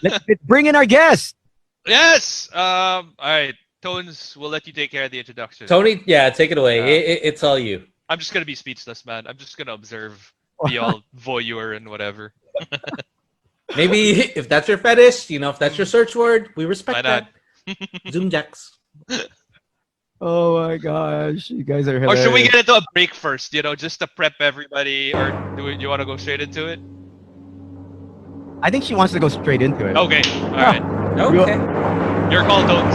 Let's bring in our guest. Yes. All right. Tones, we'll let you take care of the introduction. Tony, yeah, take it away. It's all you. I'm just gonna be speechless, man. I'm just gonna observe, be all voyeur and whatever. Maybe if that's your fetish, if that's your search word, we respect that. Zoom jacks. Oh my gosh, you guys are Or hilarious. should we get into a break first? Just to prep everybody, or you want to go straight into it? I think she wants to go straight into it. Okay. All right. Okay. Your call, Tones.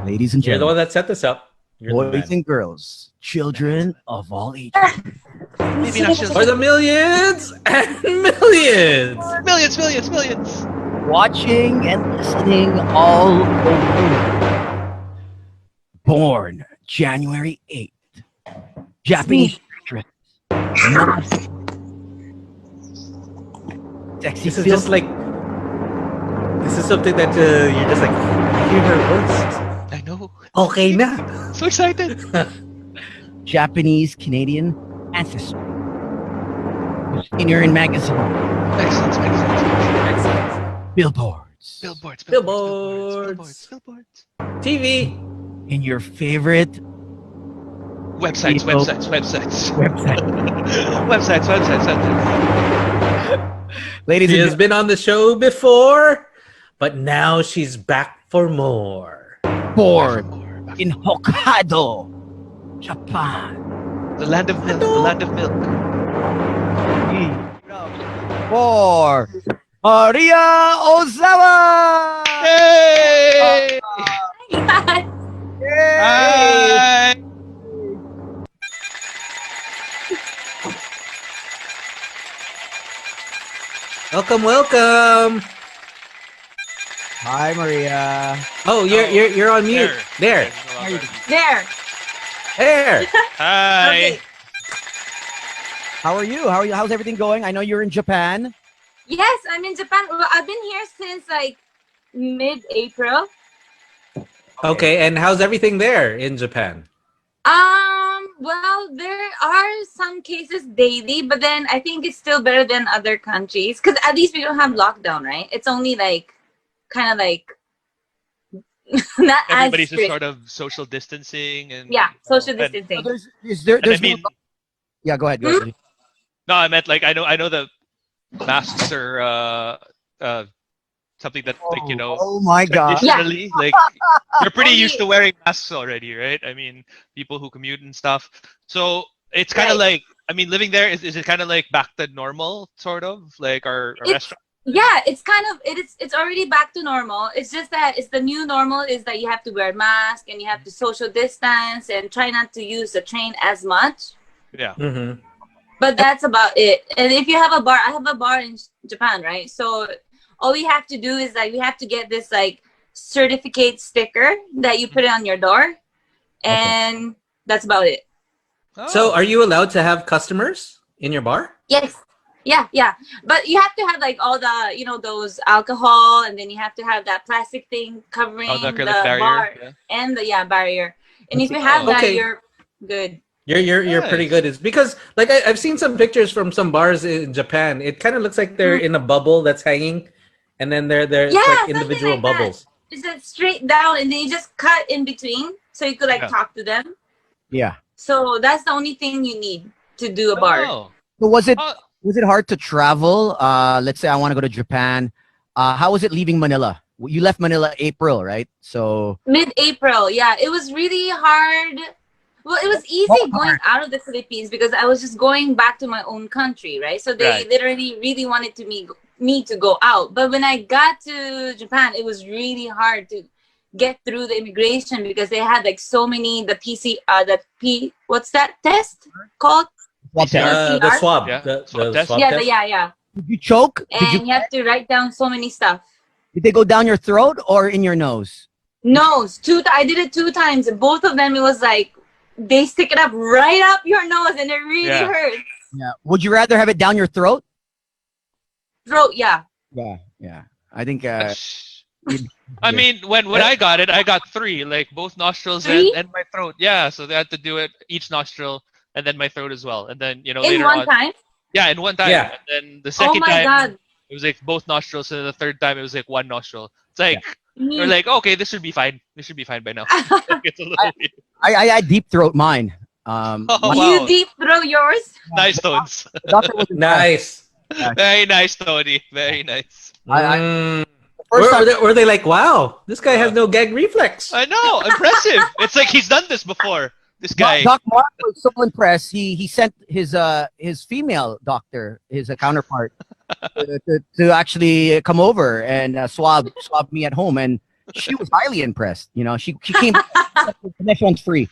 Ladies and You're the gentlemen, one that set this up. boys and girls, children of all ages, Maybe not children. For the millions and millions. Millions. watching and listening all over the world. Born January 8th, Japanese actress, sexy This is film. just like. This is something that you're just like. I hear her voice. I know. Okay na. So excited. Japanese Canadian ancestry. Senior in magazine, Excellent. billboards, Billboards. TV. in your favorite Websites. ladies She and has been on the show before, but now she's back for more. born in Hokkaido, Japan. The land of milk. For Maria Ozawa. Hey! Yay! Hi! Welcome. Hi, Maria. Oh, you're on mute. There. There. Hi. Okay. How are you? How's everything going? I know you're in Japan. Yes, I'm in Japan. Well, I've been here since like mid-April. Okay, and how's everything there in Japan? Well, there are some cases daily, but then I think it's still better than other countries because at least we don't have lockdown, right? It's only like kind of like not Everybody's as just strict. sort of social distancing and Social and- distancing. There's I mean, yeah, go ahead. Go ahead. no, I meant like I know the masks are something that Oh my god. traditionally like you're pretty Only- used to wearing masks already, right? I mean, people who commute and stuff. So it's kind of Right. like living there is it kind of like back to normal sort of like our It's- restaurant. Yeah, it's already back to normal. It's just that it's the new normal is that you have to wear a mask and you have to social distance and try not to use the train as much. Yeah. Mm-hmm. But that's about it. And if you have a bar, I have a bar in Japan, right? So all we have to do is like we have to get this like certificate sticker that you put it on your door, and that's about it. Oh. So, are you allowed to have customers in your bar? Yes. Yeah. But you have to have like all the, those alcohol, and then you have to have that plastic thing covering Oh, the the acrylic barrier. bar Yeah. and the barrier. And if you have that, Okay. you're good. You're pretty Nice. good. It's because like I've seen some pictures from some bars in Japan. It kind of looks like they're in a bubble that's hanging, and then they're it's Yeah, like something individual like that. bubbles. It's just straight down, and then you just cut in between, so you could like Yeah. talk to them. Yeah. So that's the only thing you need to do a bar. Oh. So was it Oh. hard to travel? Let's say I want to go to Japan. How was it leaving Manila? You left Manila April, right? So Mid-April, yeah. It was really hard. Well, it was easy going out of the Philippines because I was just going back to my own country, right? So they Right. literally really wanted me to go out. But when I got to Japan, it was really hard to get through the immigration because they had like so many what's that test called? swab test. The PCR? swab. Yeah. The Swab test? swab Yeah, test. yeah. Did you choke? And you have to write down so many stuff. Did they go down your throat or in your nose? Nose. I did it 2 times, and both of them it was like they stick it up right up your nose, and it really Yeah. hurts. Yeah. Would you rather have it down your throat? Throat, yeah. Yeah. I think I mean, when I got it, I got 3, like both nostrils 3? and my throat. Yeah, so they had to do it each nostril and then my throat as well. And then In later one on, time. yeah, in one time. Yeah. And then the Oh second my time, god. It was like both nostrils, and the third time it was like one nostril. It's like we're Mm. like, okay, this should be fine. This should be fine by now. It's a little weird. I deep throat mine. Oh, My You wow. deep throw yours. Nice tones. doctor was impressed. Nice. Very nice, Tony. Very nice. Mm. First time, Were they like, wow, this guy has no gag reflex? I know, impressive. It's like he's done this before. This guy. Doc Mark was so impressed. He sent his female doctor, his counterpart, to actually come over and swab me at home, and she was highly impressed. You know, she came. The next one's free.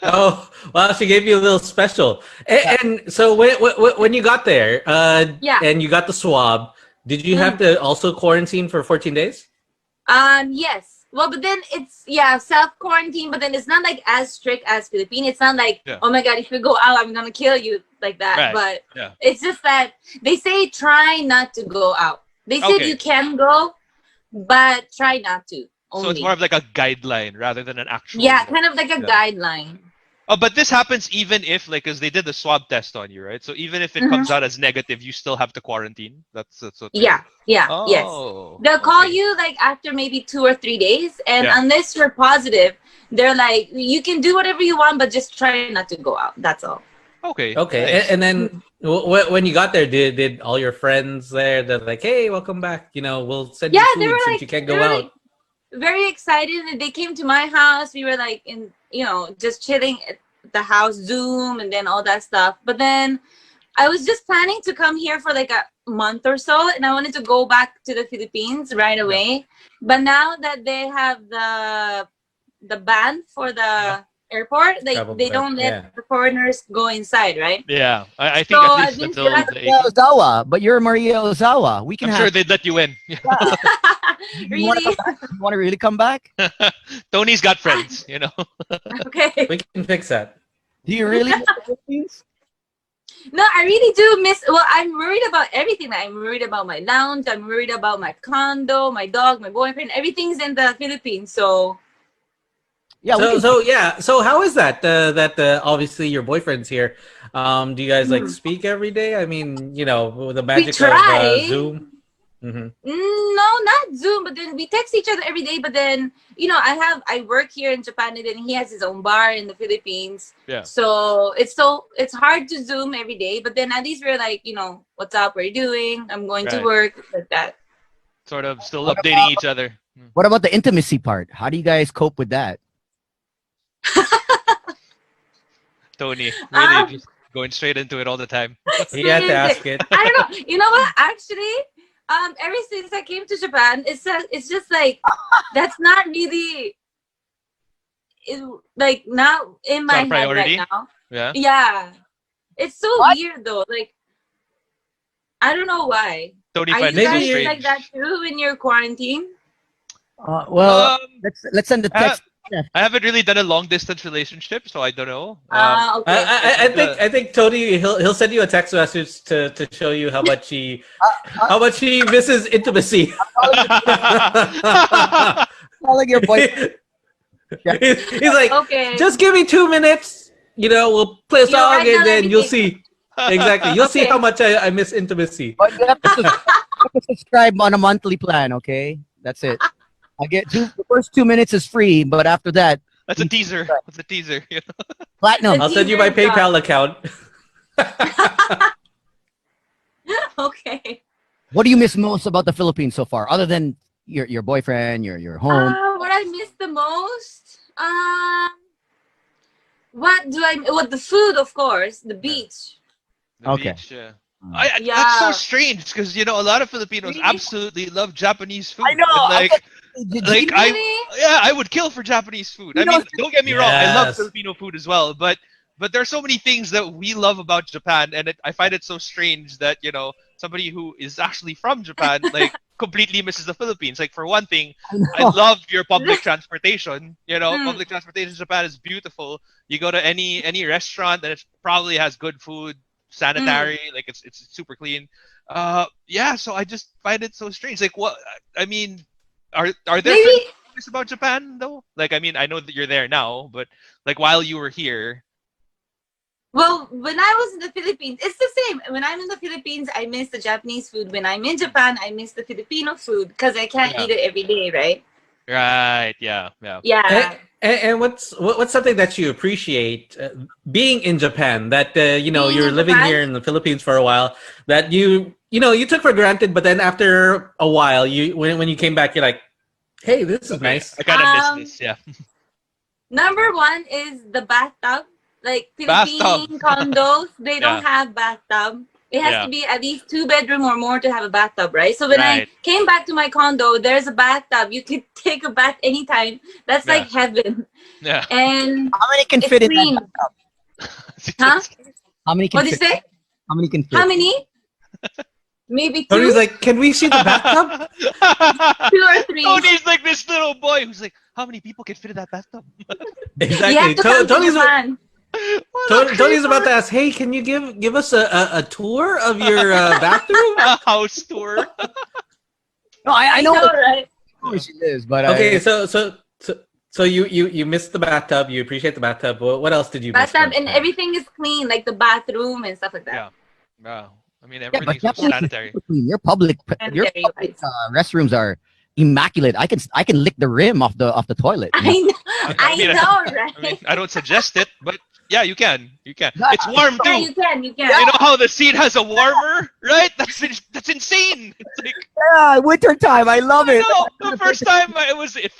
Oh, well, she gave you a little special. And so when you got there, Yeah. and you got the swab, did you have to also quarantine for 14 days? Yes. Well, but then it's self quarantine, but then it's not like as strict as Philippines. It's not like, Yeah. oh my god, if you go out, I'm gonna kill you like that. Right. But Yeah. it's just that they say try not to go out. They said Okay. you can go, but try not to. Only. So it's more of like a guideline rather than an actual. yeah, kind of like a Yeah. guideline. Oh, but this happens even if, like, because they did the swab test on you, right? So even if it comes out as negative, you still have to quarantine. That's what. Yeah, yes. Oh. They'll call okay. you like after maybe 2 or 3 days, and Yeah. unless you're positive, they're like, you can do whatever you want, but just try not to go out. That's all. Okay. Okay, nice. and then when you got there, did all your friends there? They're like, hey, welcome back. You know, we'll send Yeah, you they food were since like, you can't they go were, out. like, very excited. They came to my house. We were like in, just chilling at the house, Zoom, and then all that stuff. But then I was just planning to come here for like a month or so, and I wanted to go back to the Philippines right away. But now that they have the ban for the airport, Travel they ban, don't let yeah. the foreigners go inside, right? Yeah, I think So, at I've least been until stuck- the Maria 18th. Ozawa, but you're Maria Ozawa. We can I'm have. sure they'd let you in. You want to Really? come back? You want to really come back? Tony's got friends, you know. Okay. We can fix that. Do you really miss the Philippines? No, I really do miss. Well, I'm worried about everything. I'm worried about my lounge. I'm worried about my condo, my dog, my boyfriend. Everything's in the Philippines. So Yeah. we So can, so how is that? Obviously your boyfriend's here. Do you guys like speak every day? I mean, with the magic of try. Zoom. Hmm. no, not Zoom. But then we text each other every day. But then I work here in Japan, and then he has his own bar in the Philippines. Yeah. So it's hard to Zoom every day. But then at least we're like, what's up? What are you doing? I'm going to Right. work like that. Sort of still What updating about- each other. what about the intimacy part? How do you guys cope with that? Tony, really just going straight into it all the time. He had to ask it. I don't know. You know what? Actually, ever since I came to Japan, it's just like that's not really like not in my Not a head priority? right now. Yeah. Yeah, it's so What? weird though. Like I don't know why. Tony Are you finds it so guys strange. like that too when you're quarantine? Well, Um, let's send the text. I haven't really done a long distance relationship, so I don't know. Okay. I think Tony he'll send you a text message to show you how much he misses intimacy. Calling your boyfriend. He's like, Okay. just give me 2 minutes. We'll play a You'll song write and down then you'll everything. see. Exactly, you'll see Okay. how much I miss intimacy. But you have to subscribe on a monthly plan. Okay, that's it. I get the first 2 minutes is free, but after that, That's a teaser. That's a teaser. You know? platinum. I'll send you my Teaser PayPal account. Okay. What do you miss most about the Philippines so far, other than your boyfriend, your home? What I miss the most? What do I? Well, the food, of course. The beach. The Okay. beach, yeah. Yeah. That's so strange because a lot of Filipinos Really? absolutely love Japanese food. I know. And, like Really? I would kill for Japanese food. I You know- mean, don't get me wrong, I love Yes. Filipino food as well, but there's so many things that we love about Japan, and I find it so strange that somebody who is actually from Japan like completely misses the Philippines. Like for one thing, I love your public transportation. Public transportation in Japan is beautiful. You go to any restaurant and it probably has good food, sanitary, like it's super clean. Yeah, so I just find it so strange. Like what I mean, are there Maybe. things about Japan though? Like I mean, I know that you're there now, but like while you were here. Well, when I was in the Philippines, it's the same. When I'm in the Philippines, I miss the Japanese food. When I'm in Japan, I miss the Filipino food because I can't Yeah. eat it every day, right? Right. Yeah. Yeah. Yeah. And what's something that you appreciate being in Japan that Being you're in living Japan? here in the Philippines for a while that you took for granted, but then after a while when you came back you're like, hey, this is Okay. nice. I kind of miss Um, this. Yeah. Number one is the bathtub. Like Bathtub. Philippine condos, they Yeah. don't have bathtub. It has Yeah. to be at least 2 bedroom or more to have a bathtub, right? So when I Right. came back to my condo, there's a bathtub. You can take a bath anytime. That's Yeah. like heaven. Yeah. And How many can it's fit in that clean. bathtub? Huh? How many can What did you fit? say? How many can fit? How many? Maybe Tony's two, like, can we see the bathtub? 2 or 3. Tony's like this little boy who's like, how many people can fit in that bathtub? You have Exactly. to come to Tony's Japan. Tony's about to ask, hey, can you give us a tour of your bathroom? A house tour. No, I I know know, right? where she lives, but Okay, I, so you missed the bathtub. You appreciate the bathtub. What else did you miss? Bathtub from and Japan? everything is clean, like the bathroom and stuff like that. Yeah. Yeah. I mean, yeah, but everything's so Japanese is sanitary. super clean. Your Sanitary public wise. restrooms are immaculate. I can lick the rim off the toilet. You know? I know, I mean, know, right? I mean, I don't suggest it, but yeah, you can. You can. Yeah, It's warm Yeah, too. you can, you can. You know how the seat has a warmer, right? That's insane. It's like Yeah, winter time. I love it. no, the first time it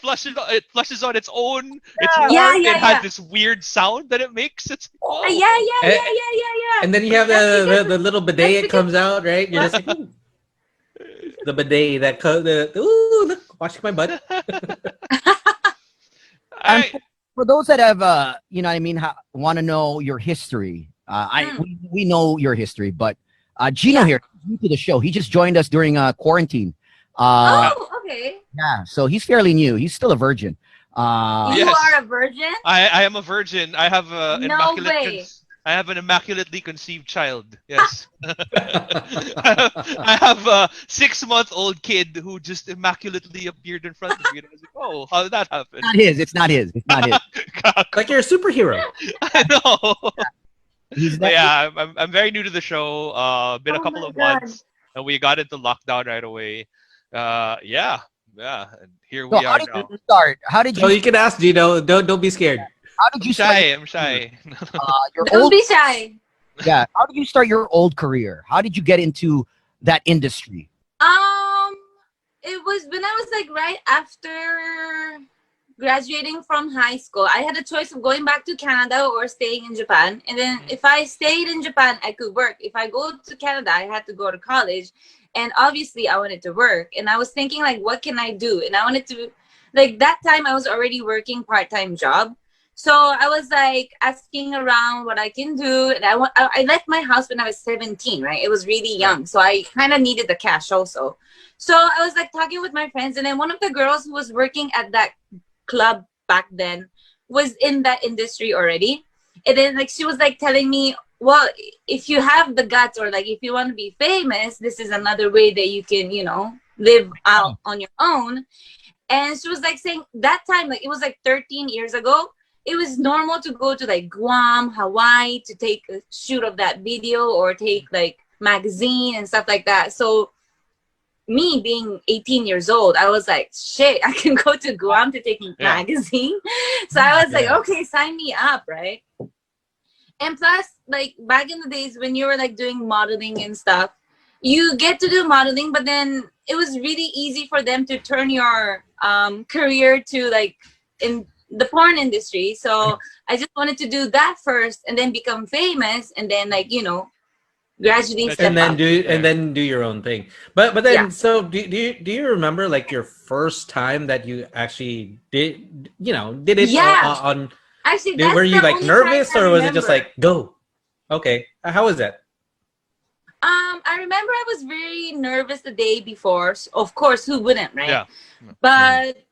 flushes on its own. It's Yeah. warm. Yeah, It yeah, has yeah. this weird sound that it makes. It's Yeah, oh. yeah. And then you have That's because- the little bidet. that's It because- comes out, right? You're just like, ooh. The bidet ooh, look, washing my butt. I, For those that have, you know what I mean, want to know your history, we know your history, but Gino Yeah. here, new to the show. He just joined us during quarantine. Oh, okay. Yeah, so he's fairly new. He's still a virgin. You Yes. are a virgin? I am a virgin. I have No way. I have an immaculately conceived child. Yes. I have a 6-month-old kid who just immaculately appeared in front of me. And I was like, oh, how did that happen? Not his. It's not his. It's not his. Like you're a superhero. I know. He's But yeah, I'm very new to the show. Been a Oh couple my of God. months, and we got into lockdown right away. Yeah, and here So we how are did now. you start? How did So you? you can ask Gino. Don't be scared. How did I'm you start? shy. I'm shy. Your Don't old be shy. yeah. How did you start your old career? How did you get into that industry? It was when I was like right after graduating from high school. I had a choice of going back to Canada or staying in Japan. And then if I stayed in Japan, I could work. If I go to Canada, I had to go to college. And obviously I wanted to work. And I was thinking like, what can I do? And I wanted to, like that time I was already working part-time job. So I was like asking around what I can do. And I left my house when I was 17, right? It was really young. So I kind of needed the cash also. So I was like talking with my friends. And then one of the girls who was working at that club back then was in that industry already. And then like she was like telling me, well, if you have the guts or like if you want to be famous, this is another way that you can, you know, live out on your own. And she was like saying that time, like it was like 13 years ago, it was normal to go to like Guam, Hawaii to take a shoot of that video or take like magazine and stuff like that. So me being 18 years old, I was like, shit, I can go to Guam to take a magazine. So I was like, okay, sign me up, right? And plus, like back in the days when you were like doing modeling and stuff, you get to do modeling, but then it was really easy for them to turn your career to like in the porn industry. So I just wanted to do that first and then become famous and then like, you know, gradually step And then up. do your own thing. But then Yeah. so do you remember like your first time that you actually did it Yeah. on Actually, that's were you the like only nervous time I or was it just remember. like go? Okay. How was that? I remember I was very nervous the day before. Of course, who wouldn't, right? Yeah. But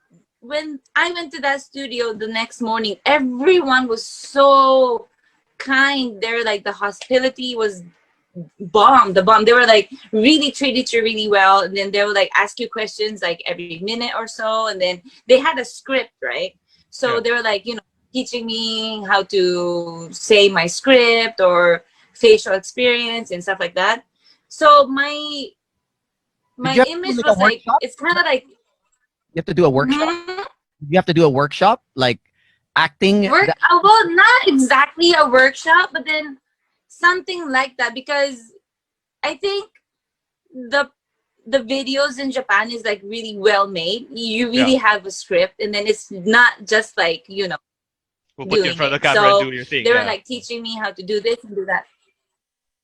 when I went to that studio the next morning, everyone was so kind. They're like the hospitality was bomb. They were like really treated you really well, and then they would like ask you questions like every minute or so, and then they had a script, right? So Yeah. they were like, you know, teaching me how to say my script or facial experience and stuff like that. So my Did you have to do, image like, a was like, workshop? it's kind of like You have to do a workshop. mhm, You have to do a workshop, like acting. well, not exactly a workshop, but then something like that, because I think the the videos in Japan is like really well made. You really have a script, and then it's not just like We'll put you in doing front of it. the camera and So do your thing. they were Yeah. like teaching me how to do this and do that.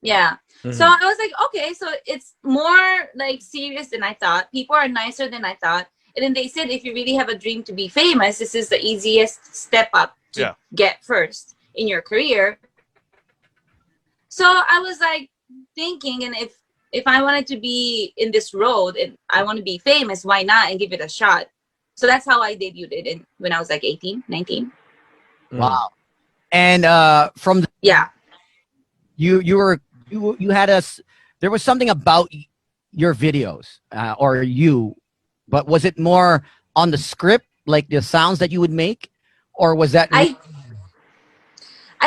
Yeah. So Mhm. I was like, okay, so it's more like serious than I thought. People are nicer than I thought. And then they said, if you really have a dream to be famous, this is the easiest step up to Yeah. get first in your career. So I was like thinking, and if I wanted to be in this road and I want to be famous, why not and give it a shot? So that's how I debuted it when I was like 18, 19. Wow. And from Yeah. you had us. There was something about your videos or you, but was it more on the script, like the sounds that you would make, or was that? I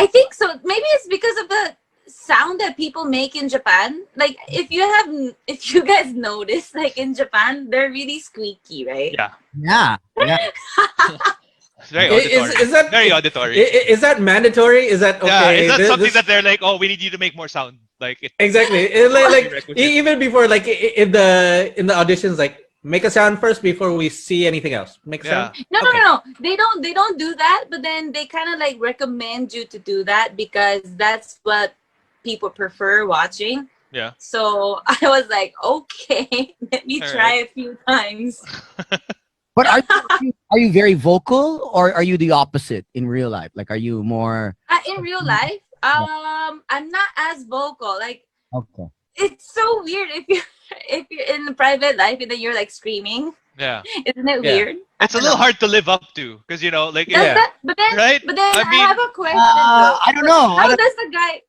think so. Maybe it's because of the sound that people make in Japan. Like if you guys notice, like in Japan, they're really squeaky, right? Yeah. Yeah, yeah. It's very Is- auditory. is that- very auditory? Is that mandatory? Is that Yeah, okay? it's not this- something this- that they're like, oh, we need you to make more sound. Like it, exactly. Like prerequisite. even before, like in the auditions, like make a sound first before we see anything else. Make a Yeah. sound. No, Okay. no. They don't do that, but then they kind of like recommend you to do that because that's what people prefer watching. Yeah. So I was like, okay, let me All try a few times. But are you very vocal, or are you the opposite in real life? Like, are you more? In real life, I'm not as vocal. Like Okay. it's so weird if you if you're in the private life and then you're like screaming. Yeah. Isn't it Yeah. weird? It's a little hard to live up to because like Does Yeah. that, but then Right? I mean- I have a question. though. I don't know. How does the guy?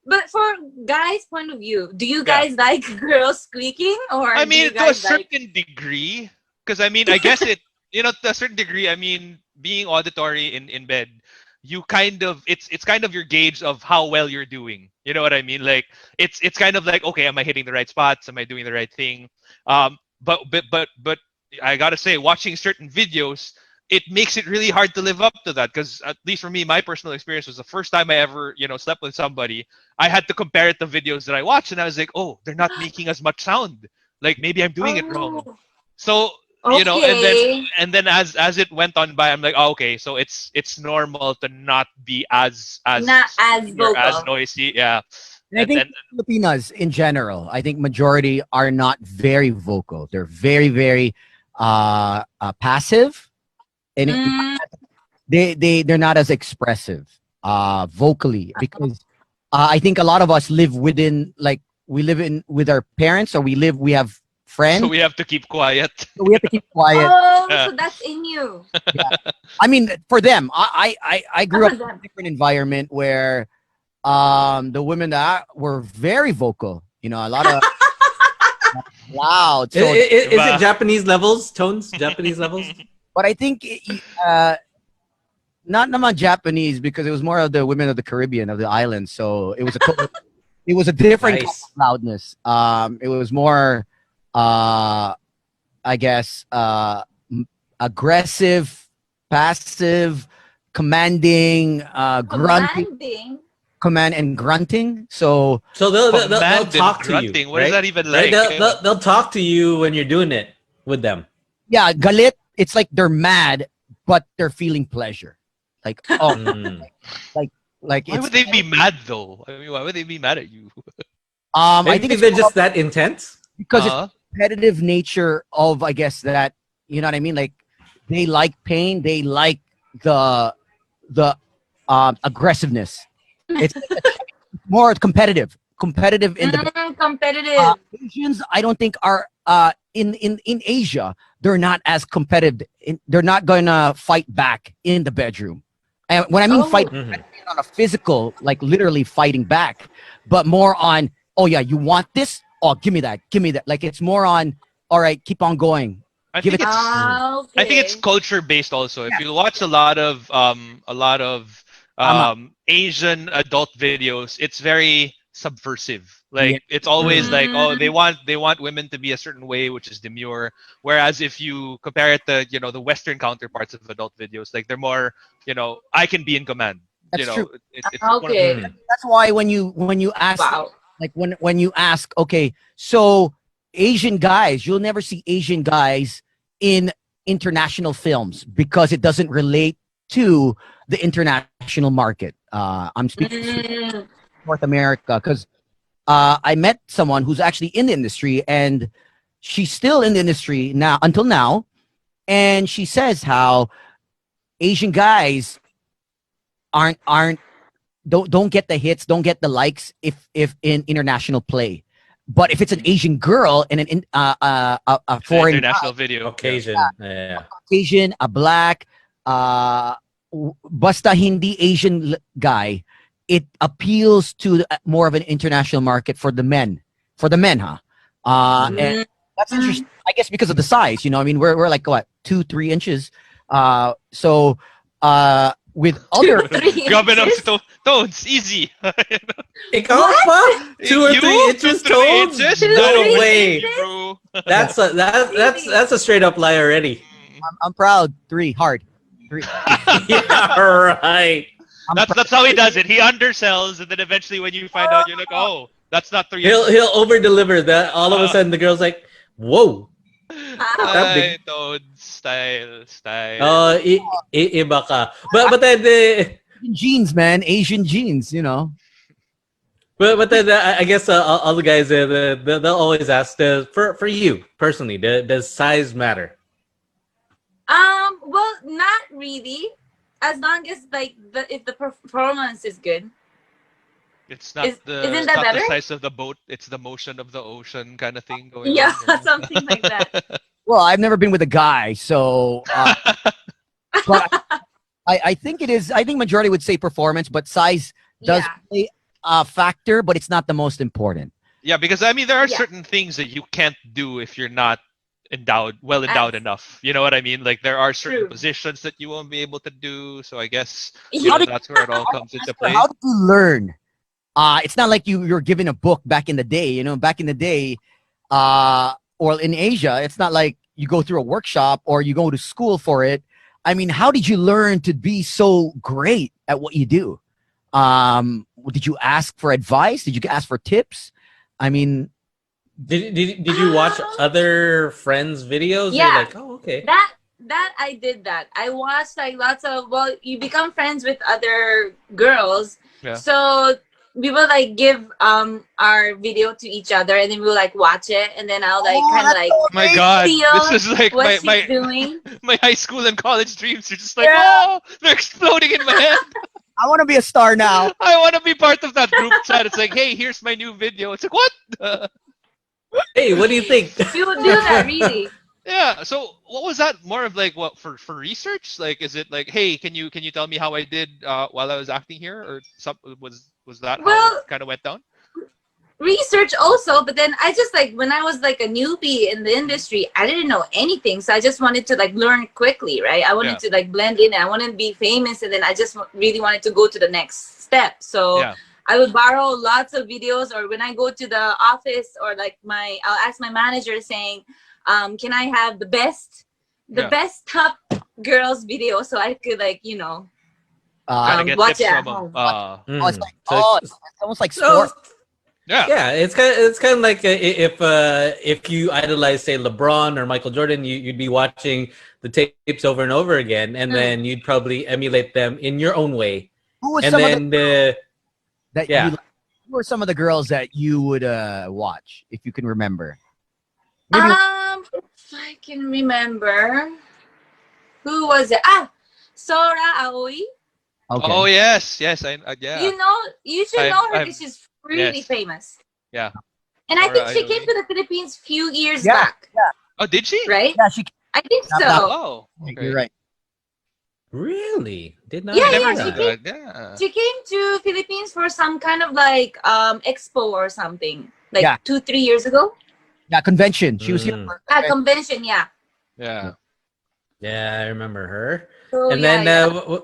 But for guys' point of view, do you guys like girls squeaking or? I do mean, you to a guys like? certain degree, because I mean, I guess it, to a certain degree, I mean, being auditory in bed, you kind of, it's kind of your gauge of how well you're doing. You know what I mean? Like, it's kind of like, okay, am I hitting the right spots? Am I doing the right thing? But I gotta say, watching certain videos, it makes it really hard to live up to that because at least for me, my personal experience was the first time I ever, slept with somebody. I had to compare it to videos that I watched, and I was like, oh, they're not making as much sound. Like maybe I'm doing it wrong. Oh, So okay. and then as it went on by, I'm like, oh, okay, so it's normal to not be as Not as or as vocal. noisy, yeah. And I think And- Filipinas in general, I think majority are not very vocal. They're very, very passive, and Mm, they're not as expressive vocally because I think a lot of us live within, like, we live in with our parents, or we have friends, so we have to keep quiet. so we have to keep quiet. oh, Yeah. so that's in you. I mean, for them, I grew up For in a them. different environment where the women that were very vocal, a lot of loud. So, Is Diba? it Japanese levels, tones, Japanese levels? but I think not naman Japanese, because it was more of the women of the Caribbean, of the islands. So it was it was a different kind Nice. of loudness. It was more, I guess, aggressive, passive, commanding, grunting, Commanding. command and grunting. So So they'll Command and talk to you. grunting. What is right? that even Right? like? They'll talk to you when you're doing it with them. yeah, galit. It's like they're mad, but they're feeling pleasure. Like, oh, Mm. like Why it's would they be mad though? I mean, why would they be mad at you? I Maybe think it's they're just that intense. because it's Uh-huh. competitive nature of, I guess, that, you know what I mean, like they like pain, they like the aggressiveness. It's more competitive in the Competitive. Asians. I don't think are in Asia, they're not as competitive. They're not gonna fight back in the bedroom. And when I mean Oh. fight, Mhm. I mean on a physical, like literally fighting back, but more on, oh yeah, you want this? Oh, give me that. Like it's more on, all right, keep on going. I Give think it- it's Okay. I think it's culture based also. If you watch a lot of Tama. Asian adult videos, it's very subversive. Like Yeah. it's always like, oh, Mm. they want women to be a certain way, which is demure. Whereas if you compare it to, the Western counterparts of adult videos, like they're more, I can be in command. That's true. It's one of the Okay. things. That's why when you ask, Wow. like when you ask, okay, so Asian guys, you'll never see Asian guys in international films because it doesn't relate to the international market. I'm speaking Mm. North America because I met someone who's actually in the industry and she's still in the industry now until now, and she says how Asian guys aren't don't get the hits, don't get the likes if in international play. But if it's an Asian girl and a It's an foreign international video. Occasion. Yeah. Asian, a black, basta hindi Asian guy, it appeals to more of an international market for the men. For the men, huh? Mhm. And that's interesting. I guess because of the size, I mean, we're like what 2-3 inches. So with other Grabe naman si Tones, easy. Ikaw pa? 2 or 3 inches 2 to 3 tones? inches? Two, No three way. inches? Bro. That's a straight up lie already. I'm proud. 3 hard. 3. Yeah, right. That's how he does it. He undersells, and then eventually, when you find out, you're like, oh, that's not 3 inches. He'll over deliver that. All of a sudden, the girl's like, "Whoa." That big. Ay, Tones, style. Oh, iba ka. But then Asian genes, man. Asian genes. but then I guess all the guys they'll always ask for you personally, does size matter? Well, not really. As long as if the performance is good. It's not Isn't that it's not better? the size of the boat. It's the motion of the ocean kind of thing going Yeah, on. something like that. Well, I've never been with a guy, so. But I think it is. I think majority would say performance, but size does Yeah. play a factor, but it's not the most important. Yeah, because I mean, there are Yeah. certain things that you can't do if you're not well endowed enough. You know what I mean? Like there are certain True. positions that you won't be able to do. So I guess Yeah. that's where it all comes into play. How did you learn? It's not like you're given a book back in the day. Back in the day, or in Asia, it's not like you go through a workshop or you go to school for it. I mean, how did you learn to be so great at what you do? Did you ask for advice? Did you ask for tips? I mean, Did you watch other friends' videos? Yeah. You're like, oh, okay. That I did that. I watched lots of you become friends with other girls. Yeah. So we will give our video to each other and then we'll watch it and then I'll kind of My God, feel this is like what my she's doing. my high school and college dreams are just like, Yeah. oh, they're exploding in my head. I want to be a star now. I want to be part of that group chat. It's like, hey, here's my new video. It's like, what? Hey, what do you think? We will do that really. Yeah. So what was that? More of like what for research? Like, is it like, hey, can you tell me how I did while I was acting here, or was that how Well, it kind of went down? Research also, but then I just when I was a newbie in the industry, I didn't know anything, so I just wanted to learn quickly, right? I wanted to blend in and I wanted to be famous, and then I just really wanted to go to the next step. So Yeah. I would borrow lots of videos, or when I go to the office or I'll ask my manager saying, can I have the best top girls video so I could Kinda get watch tips it at from 'em. home. It's like So it's almost like So, sport. Yeah. yeah, it's kind of like if you idolize, say, LeBron or Michael Jordan, you'd be watching the tapes over and over again, and then you'd probably emulate them in your own way. Who was And some of then that yeah. who were some of the girls that you would watch if you can remember? Maybe If I can remember, who was it? Sora Aoi. okay. Oh yes, yeah. You should know her because she's really yes. famous. Yeah. And I think Sora she Aoi. came to the Philippines few years Yeah. back, Oh, did she? right? Yeah, she. I think Not so. that- Oh, okay. You're right. Really did not. Yeah, I never yeah, knew she that. Yeah. She came to Philippines for some kind of expo or something, Yeah. 2-3 years ago. Yeah, convention. She was here Mm. for Convention, yeah. Yeah. Yeah, I remember her. So, And yeah, then, yeah.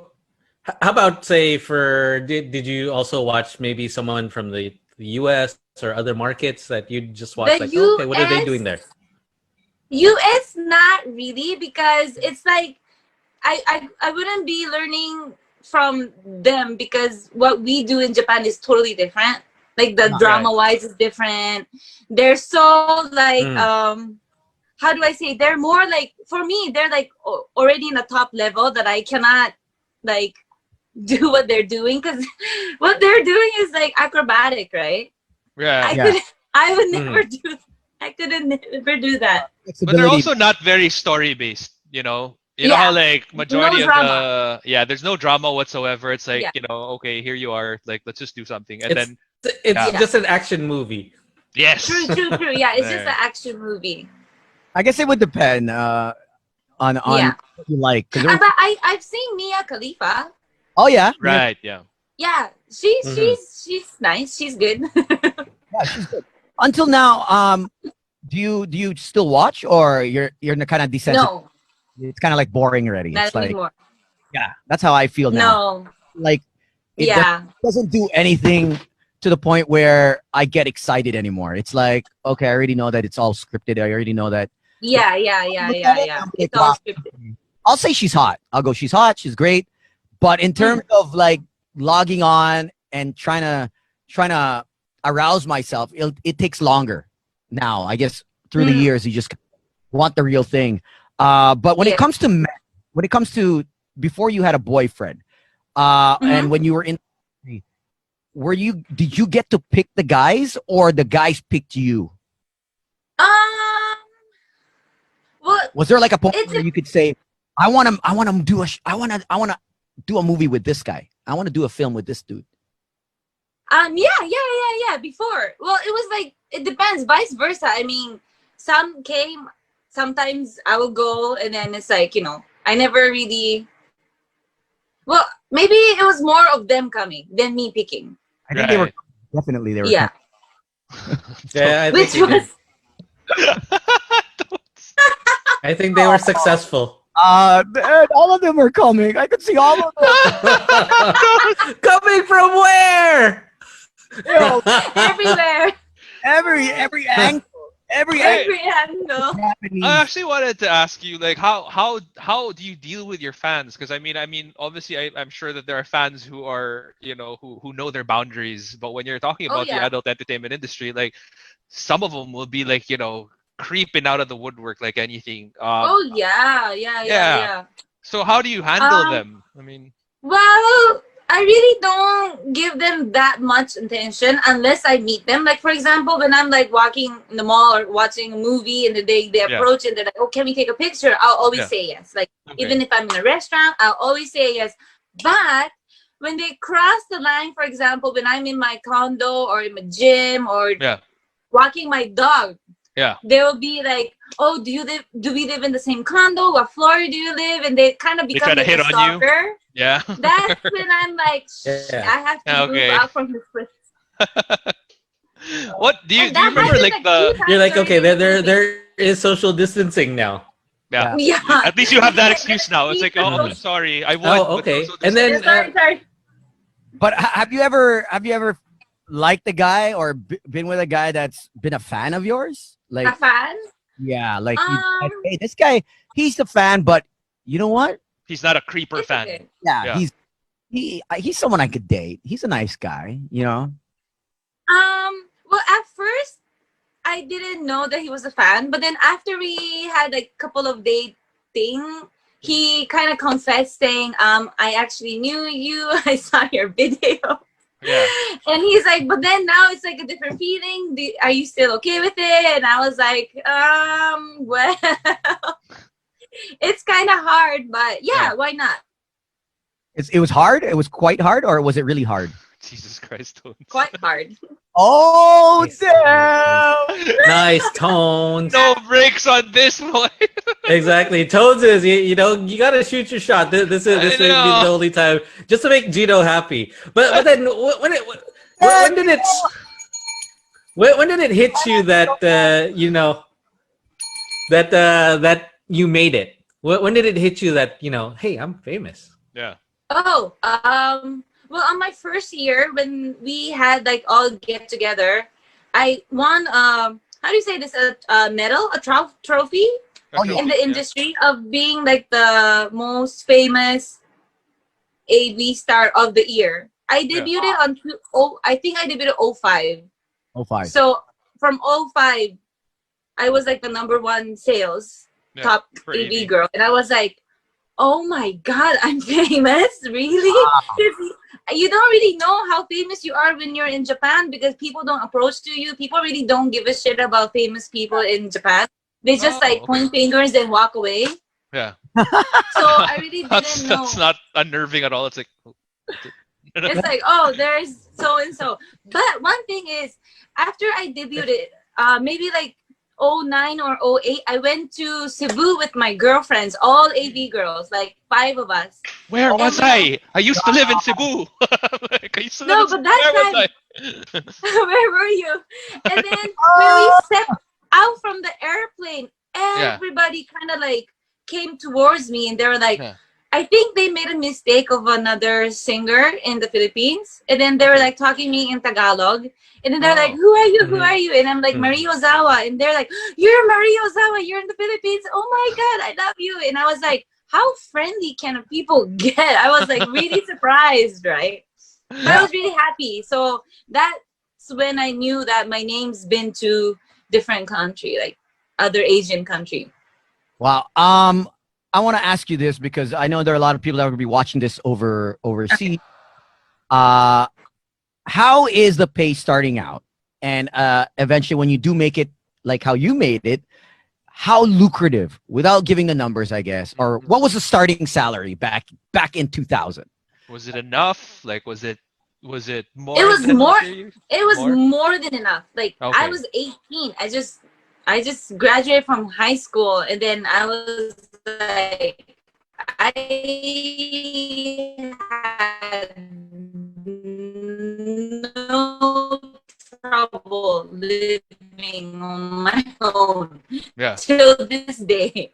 how about say did you also watch maybe someone from the U.S. or other markets that you just watch The like, oh, okay, what are they doing US, there? US, not really, because it's like I wouldn't be learning from them because what we do in Japan is totally different. Like the Right. drama wise is different. They're so like Mm. how do I say? They're more like, for me, they're like already in a top level that I cannot like do what they're doing, because what they're doing is like acrobatic, right? I Yeah. Yeah. could I would Mm. never do. I couldn't never do that. But they're Flexibility. also not very story based, you know. You know how Yeah, like no majority of drama. there's no drama whatsoever. It's like, Yeah, you know, okay, here you are, like let's just do something. And It's then it's yeah. yeah. just an action movie. True, Yes. true, true. Yeah, it's just There. an action movie. I guess it would depend on Yeah. what you like because there. But I've seen Mia Khalifa. Oh yeah, yeah, Right, yeah. Yeah, Mhm. she's nice. She's good. yeah, she's good. Until now, do you still watch or you're kind of desensitized? No, It's kind of like boring already. not It's like anymore. yeah, that's how I feel now. No. Like it Yeah. doesn't do anything to the point where I get excited anymore. It's like okay, I already know that it's all scripted. I already know that. Yeah, yeah, yeah, Look at yeah, it, yeah. I'm like, It's all wow. scripted. I'll say she's hot. I'll go, she's hot, she's great. But in terms of like logging on and trying to arouse myself, it takes longer now. I guess through the Mm. years, you just want the real thing. But when it Yeah. comes to men, when it comes to before you had a boyfriend, and when you were in, did you get to pick the guys or the guys picked you? Well, Was there like a point it's where you could say, I want to do I want to do a movie with this guy. I want to do a film with this dude. yeah. Before, well, it was like it depends. Vice versa. I mean, some came. Sometimes I will go, and then it's like, I never really. Well, maybe it was more of them coming than me picking. I think they were Right. definitely they were. Yeah, Yeah, I think which they did. was I think they were successful. Man, all of them were coming. I could see all of them. Coming from where? Yo, everywhere, every angle, every Hey. angle every angle. happening. I actually wanted to ask you, like, how do you deal with your fans? Because I mean, obviously, I'm sure that there are fans who are, who know their boundaries. But when you're talking Oh about the yeah. adult entertainment industry, like, some of them will be like, creeping out of the woodwork like anything. Oh yeah. So how do you handle Um, them? I mean, Well, I really don't give them that much attention unless I meet them. Like, for example, when I'm like walking in the mall or watching a movie and they Yeah. approach and they're like, oh, can we take a picture? I'll always Yeah. say yes. Like, okay. even if I'm in a restaurant, I'll always say yes. But when they cross the line, for example, when I'm in my condo or in my gym or Yeah. walking my dog, Yeah. they will be like, oh, do we live in the same condo? What floor do you live? And they kind of They become try to like hit a on you? stalker. Yeah. That's when I'm like, Yeah. I have to Okay. move out from this place. What do you And do? You that remember happened like like the? 2 times You're like, already okay, in the there movie. there is social distancing now. Yeah. Yeah. At least you have that excuse now. It's like, oh, Mhm. I'm sorry, I would. Oh, but okay. also And this- then Sorry. But have you ever liked a guy or been with a guy that's been a fan of yours? A Like fan? yeah, like you Um, hey, this guy, he's a fan, but you know what? he's not a creeper it's fan. okay. Yeah, Yeah. he's someone I could date. He's a nice guy, you know. Well, at first, I didn't know that he was a fan, but then after we had a couple of dating, he kind of confessed saying, I actually knew you. I saw your video. Yeah. And he's like, but then now it's like a different feeling. Are you still okay with it? And I was like, well, it's kind of hard, but yeah, why not? It was hard. It was quite hard, or was it really hard? Jesus Christ. Tones. Quite hard. Oh damn! nice tones. No breaks on this one. Exactly. Tones is you gotta shoot your shot. This would be know. the only time just to make Gino happy. But then when did it when did it hit you that that you made it? When did it hit you that, hey, I'm famous? Yeah. Oh, well, on my first year when we had like all get together, I won how do you say this, a medal, a trophy Oh, yeah. in the industry of being like the most famous AV star of the year. I debuted I think I debuted 05. Oh, five. So from 05, I was like the number one sales top for AV AV. girl, and I was like, oh my god, I'm famous, really? Wow. 'Cause you don't really know how famous you are when you're in Japan because people don't approach to you. People really don't give a shit about famous people in Japan. They just like point fingers and walk away. Yeah. So I really didn't know. That's not unnerving at all. It's like It's like, oh, there's so and so. But one thing is, after I debuted, maybe like 09 or 08, I went to Cebu with my girlfriends, all AV girls, like 5 of us. where was I? I used to live in Cebu. Like, I used to live No, in Cebu. but that Where was time, I? where were you? And then when we stepped out from the airplane, everybody kind of like came towards me and they were like, I think they made a mistake of another singer in the Philippines. And then they were like talking to me in Tagalog. And then they're like, who are you? Who are you? And I'm like, Marie Ozawa. And they're like, you're Marie Ozawa. You're in the Philippines. Oh my God, I love you. And I was like, how friendly can people get? I was like really surprised, right? But I was really happy. So that's when I knew that my name's been to different country, like other Asian country. Wow. I want to ask you this because I know there are a lot of people that are going to be watching this overseas. How is the pay starting out? And eventually when you do make it like how you made it, how lucrative, without giving the numbers, I guess, or what was the starting salary back in 2000? Was it enough? Like, was it more? It was than more. what you- It was more? more than enough. Like I was 18. I just graduated from high school, and then I was like, I had no trouble living on my own till this day.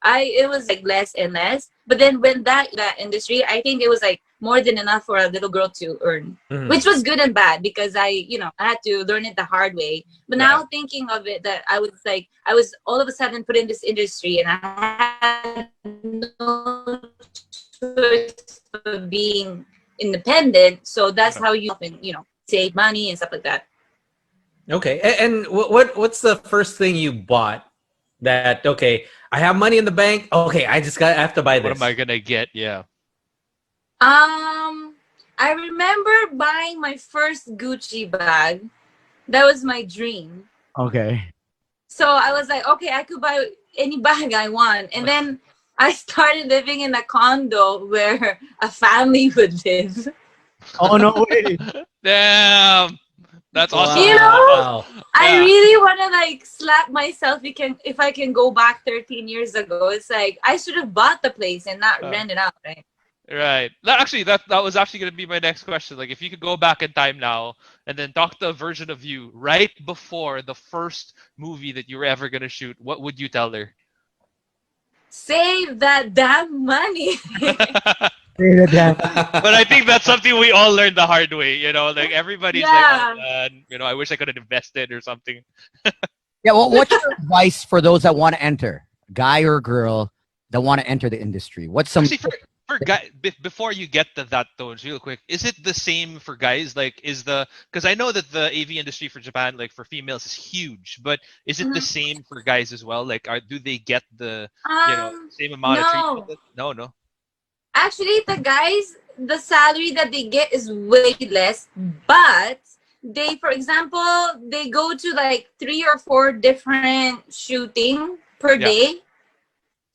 It was like less and less, but then when that industry, I think it was like more than enough for a little girl to earn, which was good and bad because I had to learn it the hard way. But now thinking of it, that I was all of a sudden put in this industry and I had no choice of being independent. So that's how you can, save money and stuff like that. Okay, and what's the first thing you bought? That okay, I have money in the bank. Okay, I have to buy this. What am I gonna get? Yeah. I remember buying my first Gucci bag. That was my dream. Okay. So I was like, okay, I could buy any bag I want. And then I started living in a condo where a family would live. Oh, no way. Damn. That's awesome. Wow. I really want to like slap myself if I can go back 13 years ago. It's like I should have bought the place and not rent it out, right? Right. Actually, that was actually going to be my next question. Like, if you could go back in time now and then talk to a version of you right before the first movie that you were ever going to shoot, what would you tell her? Save that damn money. But I think that's something we all learned the hard way. Like everybody's like, oh, I wish I could have invested or something. Yeah. Well, what's your advice for those that want to enter, guy or girl, that want to enter the industry? What's some Actually, for guys, before you get to that, Tones, real quick, is it the same for guys? Like, because I know that the AV industry for Japan, like for females, is huge, but is it the same for guys as well? Like, do they get the same amount of treatment? No. Actually, the guys, the salary that they get is way less, but they, for example, they go to like 3 or 4 different shooting per day.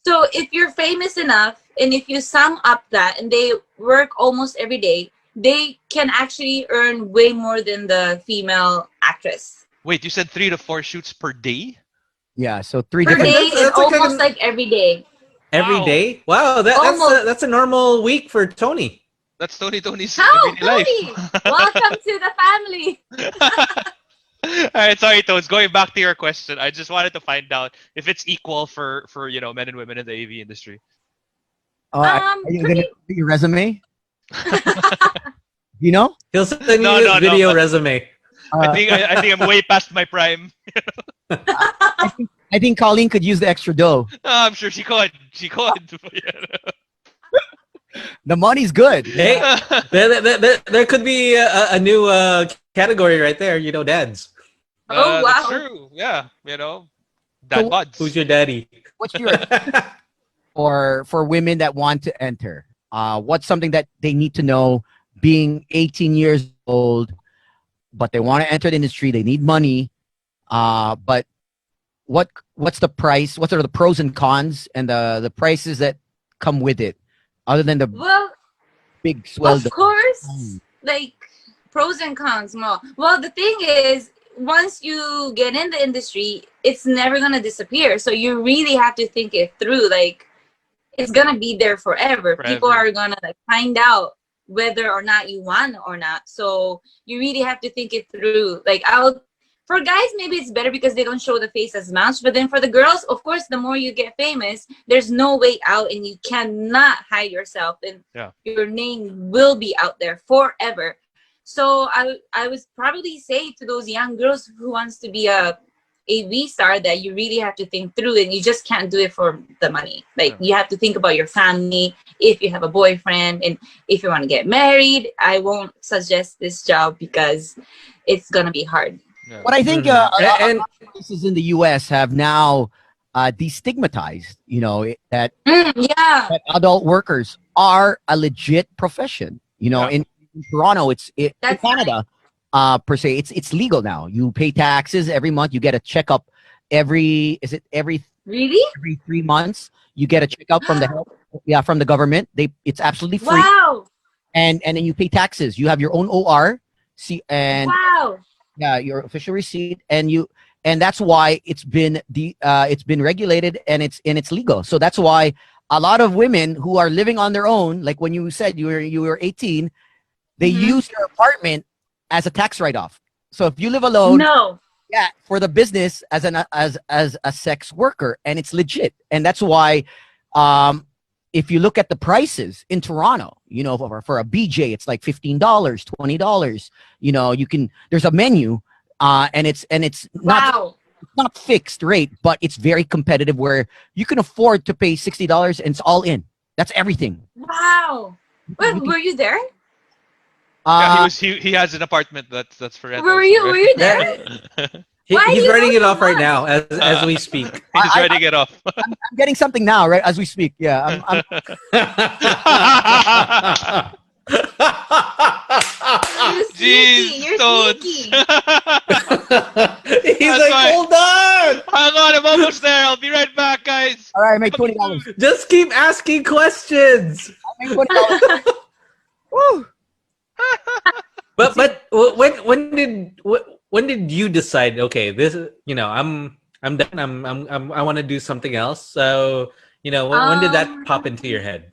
So if you're famous enough and if you sum up that and they work almost every day, they can actually earn way more than the female actress. Wait, you said 3 to 4 shoots per day? Yeah, so 3 per different. day is almost like every day. Every day? Wow, that's a normal week for Toni. That's Tony's How, everyday life. Toni? Welcome to the family. All right, sorry, Toads. Going back to your question, I just wanted to find out if it's equal for men and women in the AV industry. Are you gonna Pretty. do your resume? You know? He'll send you No, his no, no, video but- resume. I think I'm way past my prime. I think Colleen could use the extra dough. I'm sure she could. She could. The money's good. Hey, there could be a new category right there. You know, dads. Oh, That's wow. true. Yeah, dad So- buds. Who's your daddy? What's your for women that want to enter? What's something that they need to know being 18 years old, but they want to enter the industry, they need money, but what's the price? What are the pros and cons and the prices that come with it, other than the Well, big swell? of course, like pros and cons. Well, the thing is, once you get in the industry, it's never gonna disappear. So you really have to think it through. Like, it's gonna be there forever. People are gonna like find out whether or not you want or not. So you really have to think it through. Like, for guys, maybe it's better because they don't show the face as much. But then for the girls, of course, the more you get famous, there's no way out, and you cannot hide yourself, and your name will be out there forever. So I would probably say to those young girls who wants to be a AV star that you really have to think through, and you just can't do it for the money. Like, you have to think about your family, if you have a boyfriend, and if you want to get married. I won't suggest this job because it's gonna be hard. Yeah. What I think and a lot of places in the U.S. have now destigmatized, that that adult workers are a legit profession. In Toronto, in That's Canada, per se, it's legal now. You pay taxes every month. You get a checkup every Really? 3 months. You get a checkup from the from the government. It's absolutely free, Wow! and then you pay taxes. You have your own OR, and Wow! your official receipt, and that's why it's been regulated, and it's legal. So that's why a lot of women who are living on their own, like when you said you were 18, they use your apartment as a tax write-off. So if you live alone, No. for the business as a sex worker, and it's legit. And that's why if you look at the prices in Toronto, for a BJ, it's like $15, $20. There's a menu, and it's Wow! not fixed rate, but it's very competitive where you can afford to pay $60 and it's all in. That's everything. Wow! Wait, were you there? Yeah, he has an apartment that's for rent. Were you there? Why He's you writing it off right want? now as we speak. He's writing it off. I'm getting something now, right as we speak. Yeah, I'm You're Jeez, sneaky. You're Toads. sneaky. He's That's like, why- hold on. Hang on, I'm almost there. I'll be right back, guys. all right. I make $20. Just keep asking questions. I make $20. Woo! But when did you decide? Okay, this I'm done. I want to do something else. So when did that pop into your head?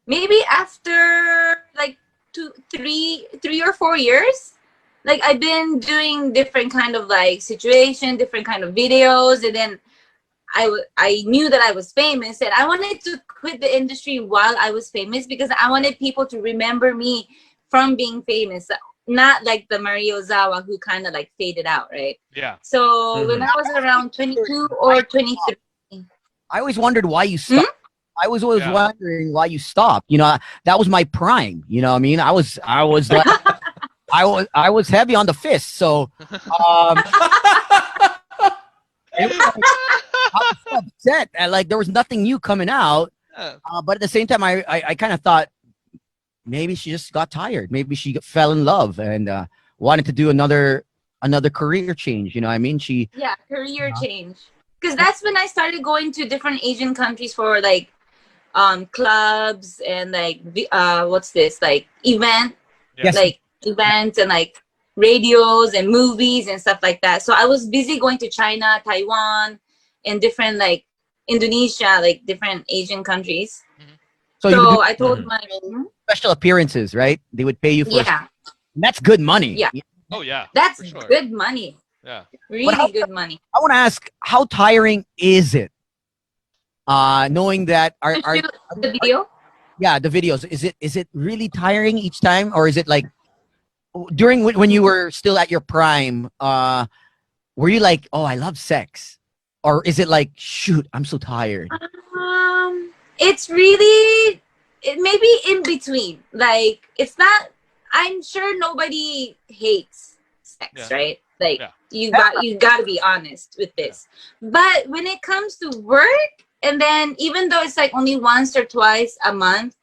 Maybe after like 3 or 4 years. Like, I've been doing different kind of like situation, different kind of videos, and then I knew that I was famous, and I wanted to quit the industry while I was famous because I wanted people to remember me from being famous, not like the Maria Ozawa who kind of like faded out, right? Yeah. So when I was around 22 or 23, I always wondered why you stopped. I was always wondering why you stopped. That was my prime. You know what I mean? I was like, I was heavy on the fist. So it was like, I was so upset. And, like, there was nothing new coming out. But at the same time, I kind of thought maybe she just got tired. Maybe she fell in love and wanted to do another career change. You know what I mean? Career change. Because that's when I started going to different Asian countries for like clubs and like like Yes. like events and like radios and movies and stuff like that. So I was busy going to China, Taiwan, and different like Indonesia, like different Asian countries. So you would do I told my special appearances, right? They would pay you for. yeah. And that's good money. Yeah. Oh yeah. That's for sure. good money. Yeah. Really good money. I want to ask, how tiring is it? Knowing that To shoot the video? yeah, the videos, is it really tiring each time, or is it like during when you were still at your prime? Were you like, oh, I love sex, or is it like, shoot, I'm so tired? It's really maybe in between. Like it's not. I'm sure nobody hates sex, Yeah. right? Like Yeah. you got to be honest with this. But when it comes to work, and then even though it's like only once or twice a month,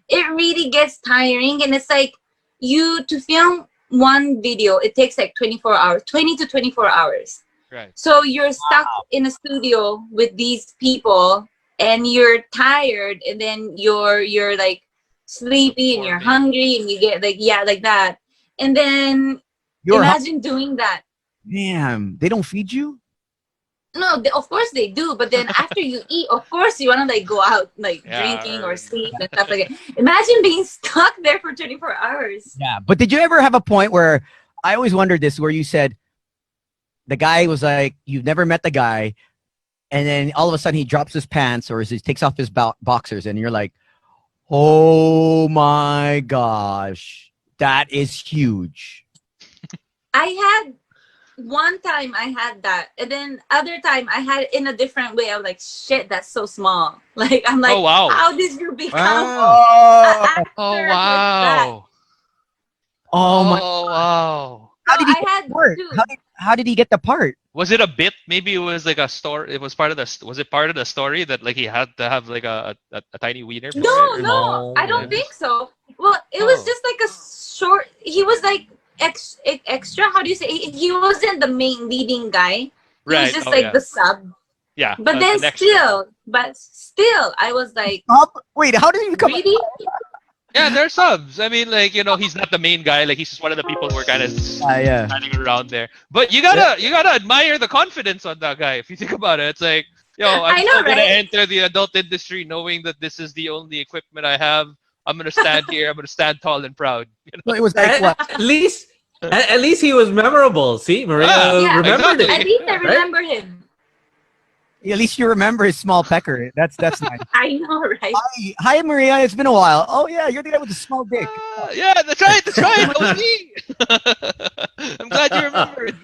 it really gets tiring, and it's like you to film one video, it takes like 24 hours, 20 to 24 hours. Right. So you're stuck in a studio with these people, and you're tired, and then you're like sleepy, and you're Performing. hungry, and you get like like that. And then You're imagine doing that. damn. They don't feed you. No, of course they do, but then after you eat, of course you want to like go out like Yeah, drinking or or- sleep and stuff like that. Imagine being stuck there for 24 hours. Yeah, but did you ever have a point where I always wondered this, where you said the guy was like, you've never met the guy, and then all of a sudden he drops his pants or he takes off his boxers, and you're like, oh my gosh, that is huge. I had one time I had that, and then other time I had it in a different way. I was like, shit, that's so small. Like I'm like, Oh, wow. how did you become Oh, an actor Oh with that? wow. oh my! Oh wow. How did he I get had the part? two. How did he get the part? Was it a bit? Maybe it was like a story. It was part of the. Was it part of the story that like he had to have like a tiny wiener? for No, it, or- no, I don't yeah. think so. Well, it was Oh. just like a short. He was like extra. How do you say? He wasn't the main leading guy. He Right. was just oh, like yeah. the sub. Yeah. But then an extra. still, I was like, Wait, how did he become? really? Yeah, they're subs. I mean, like he's not the main guy. Like he's just one of the people who are kind of Yeah. standing around there. But you gotta admire the confidence on that guy. If you think about it, it's like, I'm I know, still gonna right? enter the adult industry knowing that this is the only equipment I have. I'm gonna stand here. I'm gonna stand tall and proud. No, it was like what? At least he was memorable. See, Maria Yeah, remembered exactly. it. At least I Right? remember him. At least you remember his small pecker. That's nice. I know, right? Hi, Maria. It's been a while. Oh yeah, you're the guy with the small dick. Yeah, that's right. That's right. That was me. I'm glad you remembered.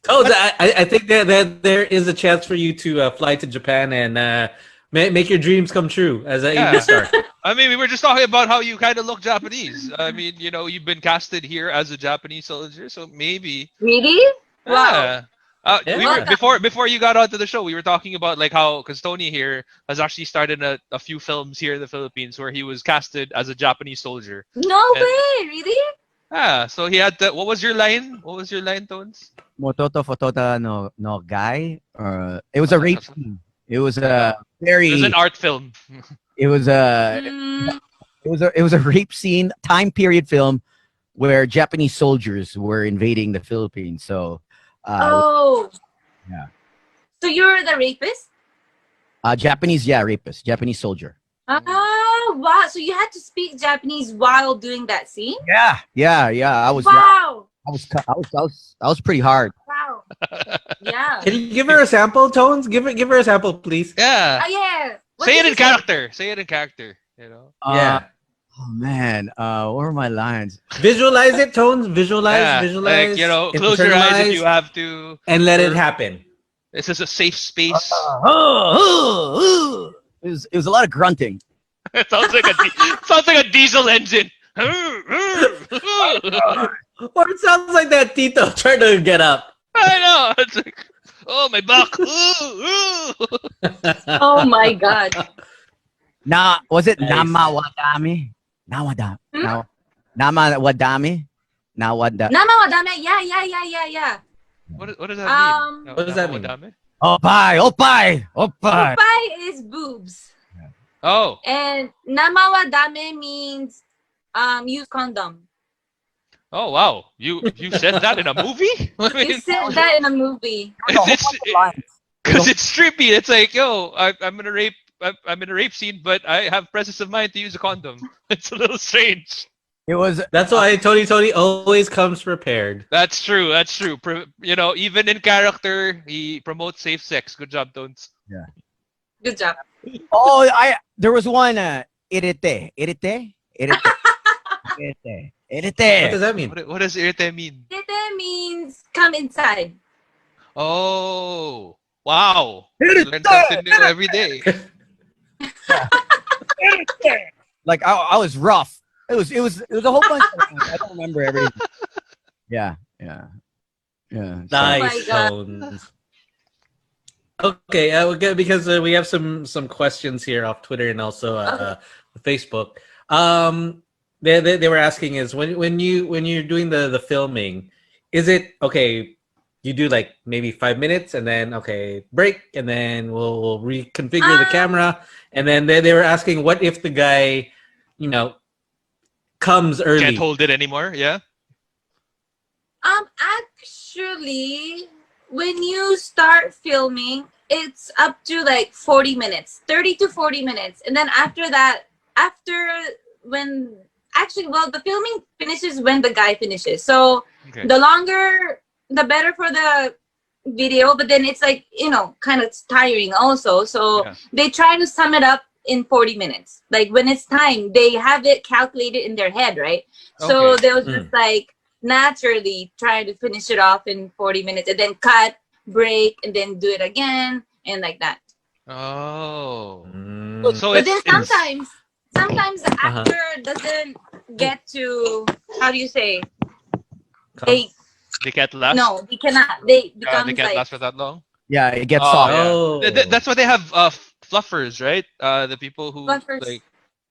Toads, I think that there is a chance for you to fly to Japan and make your dreams come true as a Yeah. English star. I mean, we were just talking about how you kind of look Japanese. I mean, you've been casted here as a Japanese soldier, so maybe. Really? Wow. Yeah. Yeah. We were before you got onto the show. We were talking about like how because Toni here has actually started a few films here in the Philippines where he was casted as a Japanese soldier. No And- way, really? Ah, so he had what was your line? What was your line, Tones? Mototo fotota no guy. It was a rape scene. It was a very. It was an art film. It was a. Mm, It was a rape scene time period film where Japanese soldiers were invading the Philippines. So, oh. Yeah. So you're the rapist? Japanese rapist, Japanese soldier. Oh, wow. So you had to speak Japanese while doing that scene? Yeah. I was. Wow. I was pretty hard. Wow. Yeah. Can you give her a sample, Tones? Give her a sample, please. Yeah. Yeah. What Say did it in you say? character. Say it in character. Yeah. Oh man. What were my lines? Visualize it, Tones. Visualize. Like close your eyes if internalize, you have to. and let it happen. This is a safe space. It was a lot of grunting. It sounds like a diesel engine. Or it sounds like that Tito trying to get up. I know. It's like, oh my back. Oh my God. Was it Nice. Nama Wadami? Nawada. Hmm? Nama Wadami? Nawada. Nama wadame. Yeah. What does that mean? What does that mean? Namadame? Opai. Opai is boobs. Oh. And nama wadame means use condom. Oh wow. You said that in a movie? I You mean, said that in a movie. because it's trippy. It's like, I'm in a rape scene, but I have presence of mind to use a condom. It's a little strange. It was. That's why Tony always comes prepared. That's true. That's true. You know, even in character, he promotes safe sex. Good job, Tones. Good job. Oh, there was one. Irite. What does that mean? What does irite mean? That means come inside. Oh, wow. Irite! Learn something new every day. Like I was rough. It was a whole bunch of things. I don't remember everything. Yeah. So- Nice Oh my God. Tones. Okay, because we have some questions here off Twitter and also Facebook. They were asking is when you're doing the filming, is it okay? You do like maybe 5 minutes and then break and then we'll reconfigure the camera, and then they were asking what if the guy, comes early. Can't hold it anymore. Yeah. Actually, when you start filming, it's up to like 40 minutes, 30 to 40 minutes. And then after that, the filming finishes when the guy finishes. So Okay. the longer, the better for the video. But then it's like, kind of tiring also. So Yeah. they try to sum it up in 40 minutes. Like when it's time, they have it calculated in their head, right? So Okay. they'll just like naturally try to finish it off in 40 minutes and then cut, break, and then do it again and like that. Oh. Mm. So But then it's sometimes the actor doesn't get to, how do you say? They can't last. no, they cannot. They become They can't like last for that long. Yeah, it gets Oh, soft. yeah. Oh. That's why they have fluffers, right? The people who Fluffers. like.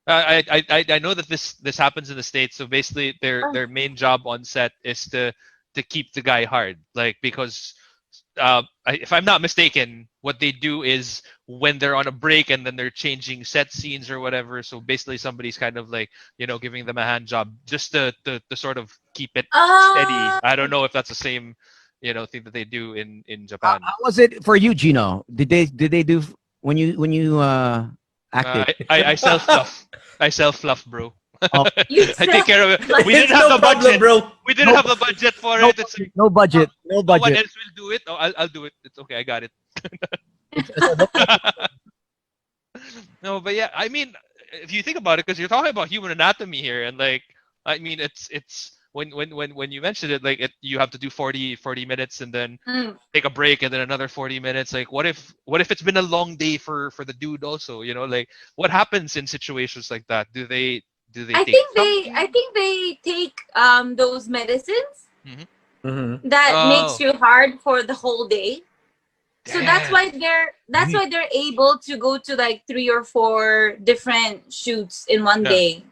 I know that this happens in the States. So basically, their main job on set is to keep the guy hard, like because if I'm not mistaken, what they do is when they're on a break and then they're changing set scenes or whatever. So basically, somebody's kind of like giving them a hand job just to sort of keep it steady. I don't know if that's the same thing that they do in Japan. How was it for you, Gino? Did they do when you acted? I self fluff. I self fluff, bro. Oh. I take care of it. We It's didn't have no the budget, problem, bro. We didn't have the budget for it. It's No budget. No no one budget. else will do it. Oh, I'll do it. It's okay. I got it. No, but yeah, I mean, if you think about it, because you're talking about human anatomy here, and like, I mean, it's when you mentioned it, like you have to do 40 minutes and then take a break and then another 40 minutes. Like, what if it's been a long day for the dude also? Like, what happens in situations like that? Do they I take think they take those medicines Mm-hmm. that makes you hard for the whole day. So that's why they're able to go to like 3 or 4 different shoots in one day,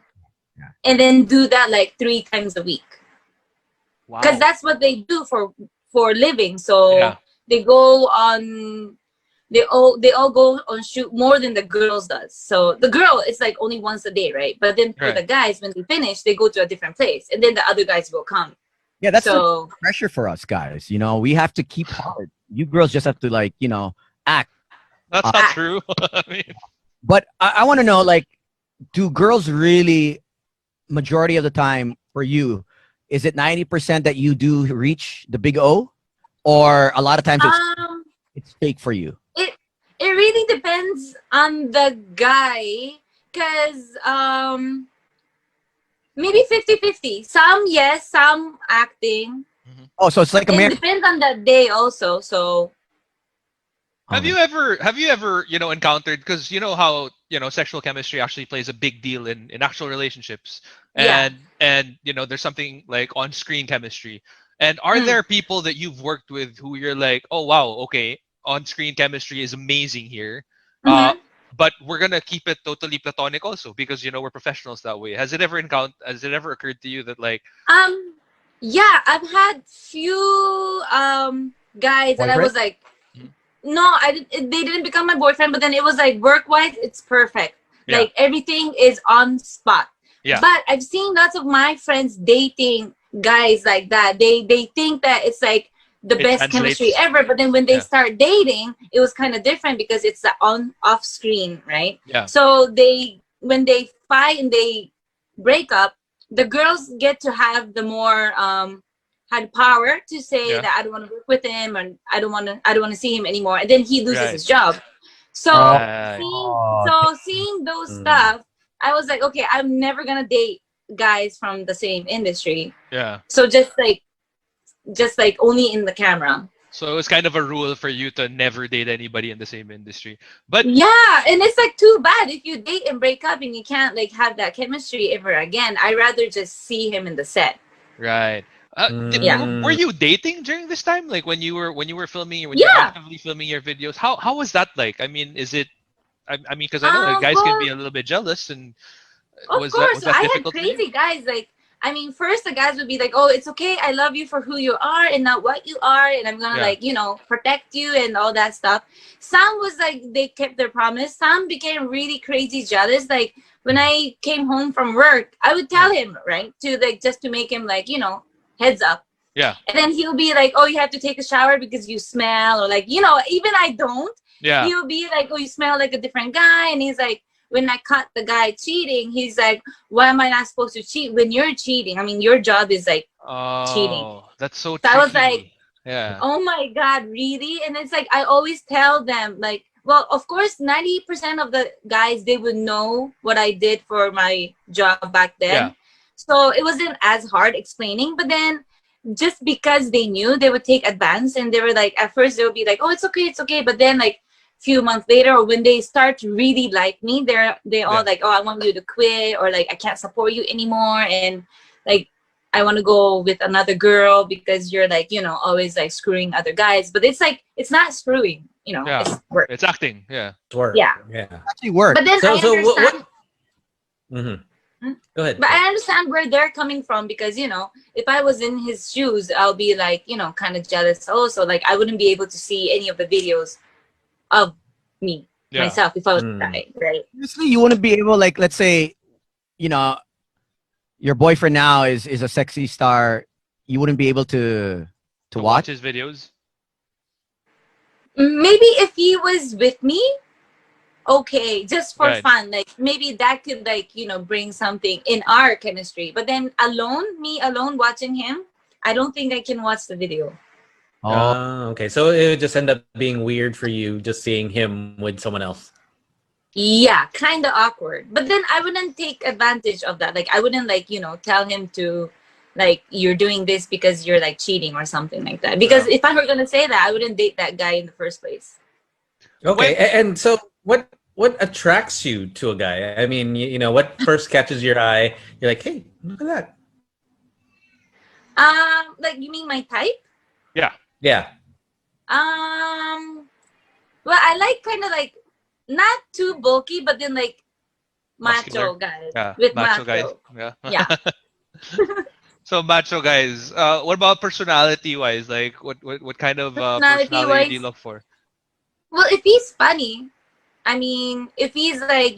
and then do that like 3 times a week. Wow. Because that's what they do for living. So they go on. They all go on shoot more than the girls does. So the girl is like only once a day, right? But then for the guys, when they finish, they go to a different place, and then the other guys will come. Yeah, that's so pressure for us guys. We have to keep hard. You girls just have to act. That's not true. I mean, But I want to know, like, do girls really, majority of the time for you, is it 90% that you do reach the big O, or a lot of times it's fake for you? It really depends on the guy, because maybe 50-50. Some yes, some acting. Oh, so it's like It depends on the day also. So have you ever encountered, because how sexual chemistry actually plays a big deal in actual relationships, and there's something like on-screen chemistry, and are there people that you've worked with who you're like, oh wow, okay, on-screen chemistry is amazing here, but we're gonna keep it totally platonic also because we're professionals that way? Has it ever occurred to you that like yeah, I've had few guys that I was like, no, they didn't become my boyfriend, but then it was like work-wise, it's perfect. Like everything is on spot. Yeah. But I've seen lots of my friends dating guys like that. They think that it's like the best chemistry ever, but then when they start dating, it was kind of different because it's off screen, right? Yeah. So when they fight and they break up, the girls get to have the more had power to say Yeah. that I don't want to work with him, and I don't want to see him anymore, and then he loses Right. his job. So Right. seeing those Mm. stuff, I was like, okay, I'm never gonna date guys from the same industry. Yeah. So just like only in the camera. So it was kind of a rule for you to never date anybody in the same industry. But Yeah, and it's like too bad if you date and break up and you can't like have that chemistry ever again. I rather just see him in the set. right. Mm. Were you dating during this time? Like when you were filming, when you were Yeah. actively filming your videos? How was that like? I mean, is it? I mean, because I know guys can Well, be a little bit jealous, and of was course, that I had difficult for you? crazy guys. Like, I mean, first the guys would be like, "Oh, it's okay. I love you for who you are and not what you are, and I'm gonna Yeah. like, protect you and all that stuff." Some was like they kept their promise. Some became really crazy jealous. Like when I came home from work, I would tell him right to like just to make him like heads up. Yeah. And then he'll be like, "Oh, you have to take a shower because you smell," or like, even I don't. Yeah. He'll be like, "Oh, you smell like a different guy," and he's like, when I caught the guy cheating, he's like, "Why am I not supposed to cheat when you're cheating? I mean, your job is like cheating." Oh, that's so So I was like, tricky. Yeah. "Oh my God, really?" And it's like I always tell them, like, well, of course, 90% of the guys they would know what I did for my job back then, Yeah. so it wasn't as hard explaining. But then just because they knew, they would take advance, and they were like, at first they would be like, "Oh, it's okay," but then like few months later, or when they start to really like me, they all Yeah. like, "Oh, I want you to quit," or like, "I can't support you anymore," and like, "I want to go with another girl because you're like always like screwing other guys." But it's like it's not screwing, Yeah. it's work. It's acting. Yeah. It's work. Yeah. Yeah. Actually work. But then So I so understand. Mm-hmm. Hmm? Go ahead. But I understand where they're coming from because if I was in his shoes, I'll be like kind of jealous also. Like I wouldn't be able to see any of the videos of me Yeah. myself if I was Mm. a guy, right? Obviously, you wouldn't be able, like, let's say, you know, your boyfriend now is a sexy star. You wouldn't be able to To watch. watch his videos. Maybe if he was with me, okay, just for Right. fun, like maybe that could like bring something in our chemistry. But then me alone watching him, I don't think I can watch the video. Oh, Okay. So it would just end up being weird for you just seeing him with someone else. Yeah, kind of awkward. But then I wouldn't take advantage of that. Like I wouldn't like tell him to like you're doing this because you're like cheating or something like that. Because if I were gonna say that, I wouldn't date that guy in the first place. Okay. And so what attracts you to a guy? I mean, what first catches your eye? You're like, hey, look at that. Like you mean my type? Yeah. Yeah. Well, I like kind of like not too bulky, but then like Muscular. macho guys Yeah. with Macho guys. Yeah. Yeah. So macho guys. What about personality wise? Like what kind of personality do you Personality-wise? look for? Well, if he's funny, I mean, if he's like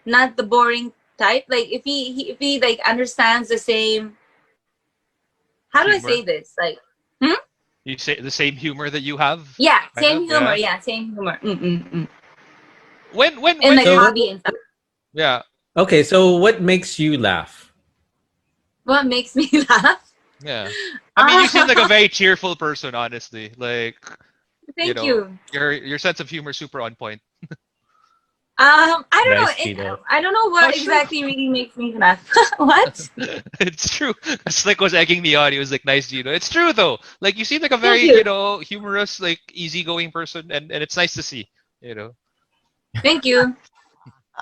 not the boring type, like if he like understands the same. How do I Humor? say this? Like, You say the same humor that you have? yeah, Kind same of, humor. yeah. Yeah, same humor. Mm-mm-mm. When And like So- hobby and stuff. yeah. Okay. So what makes you laugh? What makes me laugh? Yeah. I mean, you seem like a very cheerful person, honestly. Like, Thank know, you. your sense of humor is super on point. I don't Nice, know. Gino. I don't know what Oh, sure. exactly really makes me laugh. What? It's true. Slick was egging me on. He was like, "Nice, Gino." It's true though. Like you seem like a very, you. humorous, like easygoing person, and it's nice to see. Thank you.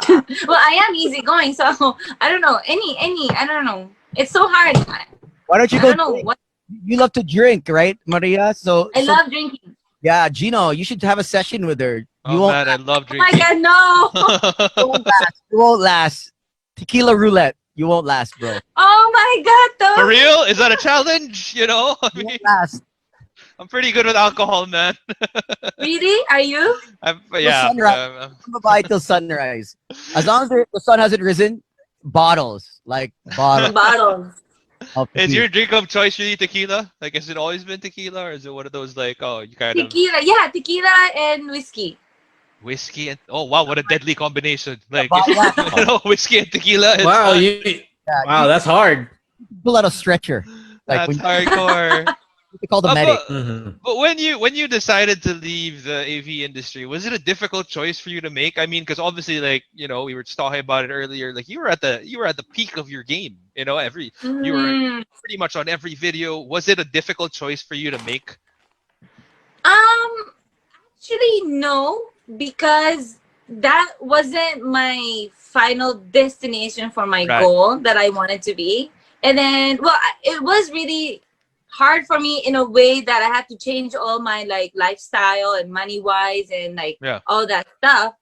Well, I am easygoing, so I don't know. I don't know. It's so hard. why don't you I go? don't know drink? what. You love to drink, right, Maria? So, I love drinking. yeah, Gino, you should have a session with her. You Oh won't, man, I love Oh my drinking. God, no! you won't last. You won't last. Tequila roulette. You won't last, bro. Oh my God, For though. real? Is that a challenge? I You mean, won't last. I'm pretty good with alcohol, man. Really? Are you? Yeah. sunrise. Bye till sunrise. As long as the sun hasn't risen, bottles. Like bottles. Bottles. of Is tequila. your drink of choice really tequila? Like, has it always been tequila, or is it one of those like, oh, you kind of Tequila. Yeah, tequila and whiskey. whiskey and oh wow, what a deadly combination! Like, Yeah. whiskey and tequila. It's Wow, fun. you Yeah, Wow, that's hard. pull out a stretcher. Like That's when hardcore. you call the medic. Mhm. When you decided to leave the AV industry, was it a difficult choice for you to make? I mean, because obviously, like we were just talking about it earlier. Like you were at the peak of your game. You were Mm, pretty much on every video. Was it a difficult choice for you to make? um, actually, no, because that wasn't my final destination for my Right. goal that I wanted to be. And then, well, it was really hard for me in a way that I had to change all my like lifestyle and money wise and like Yeah. all that stuff.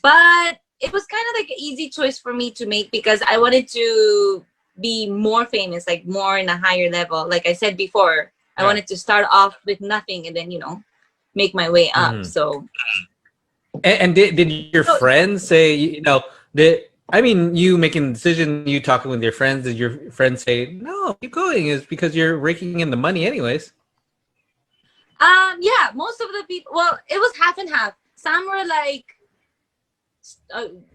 But it was kind of like an easy choice for me to make because I wanted to be more famous, like more in a higher level. Like I said before, I Yeah. wanted to start off with nothing and then, make my way up. Mhm. So And did your So- friends say, I mean, you making the decision, you talking with your friends, did your friends say, no, keep going, is because you're raking in the money anyways? yeah, most of the people, well, it was half and half. Some were like,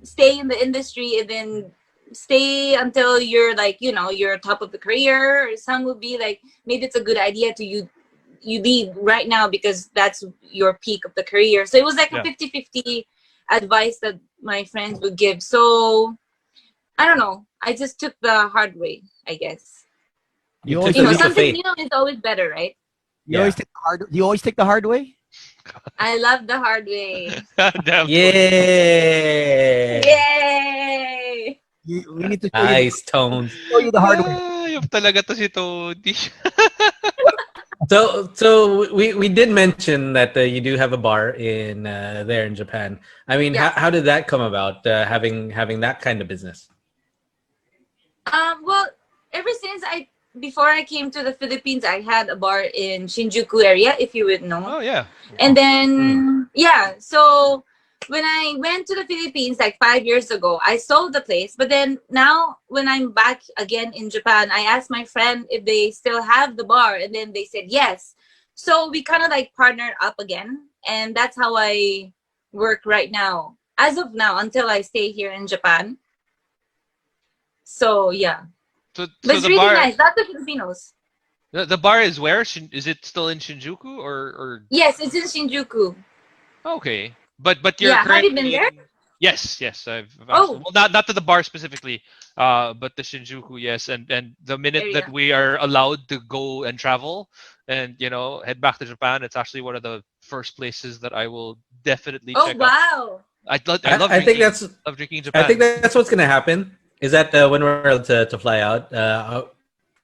stay in the industry and then stay until you're like, you're top of the career. Or some would be like, maybe it's a good idea to you leave right now because that's your peak of the career. So it was like Yeah. a 50-50 advice that my friends would give. So I don't know. I just took the hard way, I guess. You took always, the leap of Something faith. new is always better, right? you always Yeah. take the hard. You always take the hard way. I love the hard way. Damn. Yeah. Yay! We need to Nice tones. show you the hard way. Yung talaga to si Toni. So we did mention that you do have a bar in there in Japan. I mean, Yeah. how did that come about? Having that kind of business. Well, ever since before I came to the Philippines, I had a bar in Shinjuku area, if you would know. Oh yeah. And then, yeah, so when I went to the Philippines like 5 years ago, I sold the place. But then now, when I'm back again in Japan, I asked my friend if they still have the bar. And then they said yes. So we kind of like partnered up again. And that's how I work right now, as of now, until I stay here in Japan. So, yeah. So But it's the really bar nice. Lots of Filipinos. the bar is where? Is it still in Shinjuku or Yes, it's in Shinjuku. okay? But you're Yeah, have you currently been there? Yes, I've Oh. well, not to the bar specifically, but the Shinjuku, yes. And the minute Area. that we are allowed to go and travel and head back to Japan, it's actually one of the first places that I will definitely Oh, check out. wow. I love I think love drinking in I Japan. think that's what's gonna happen. Is that when we're able to fly out?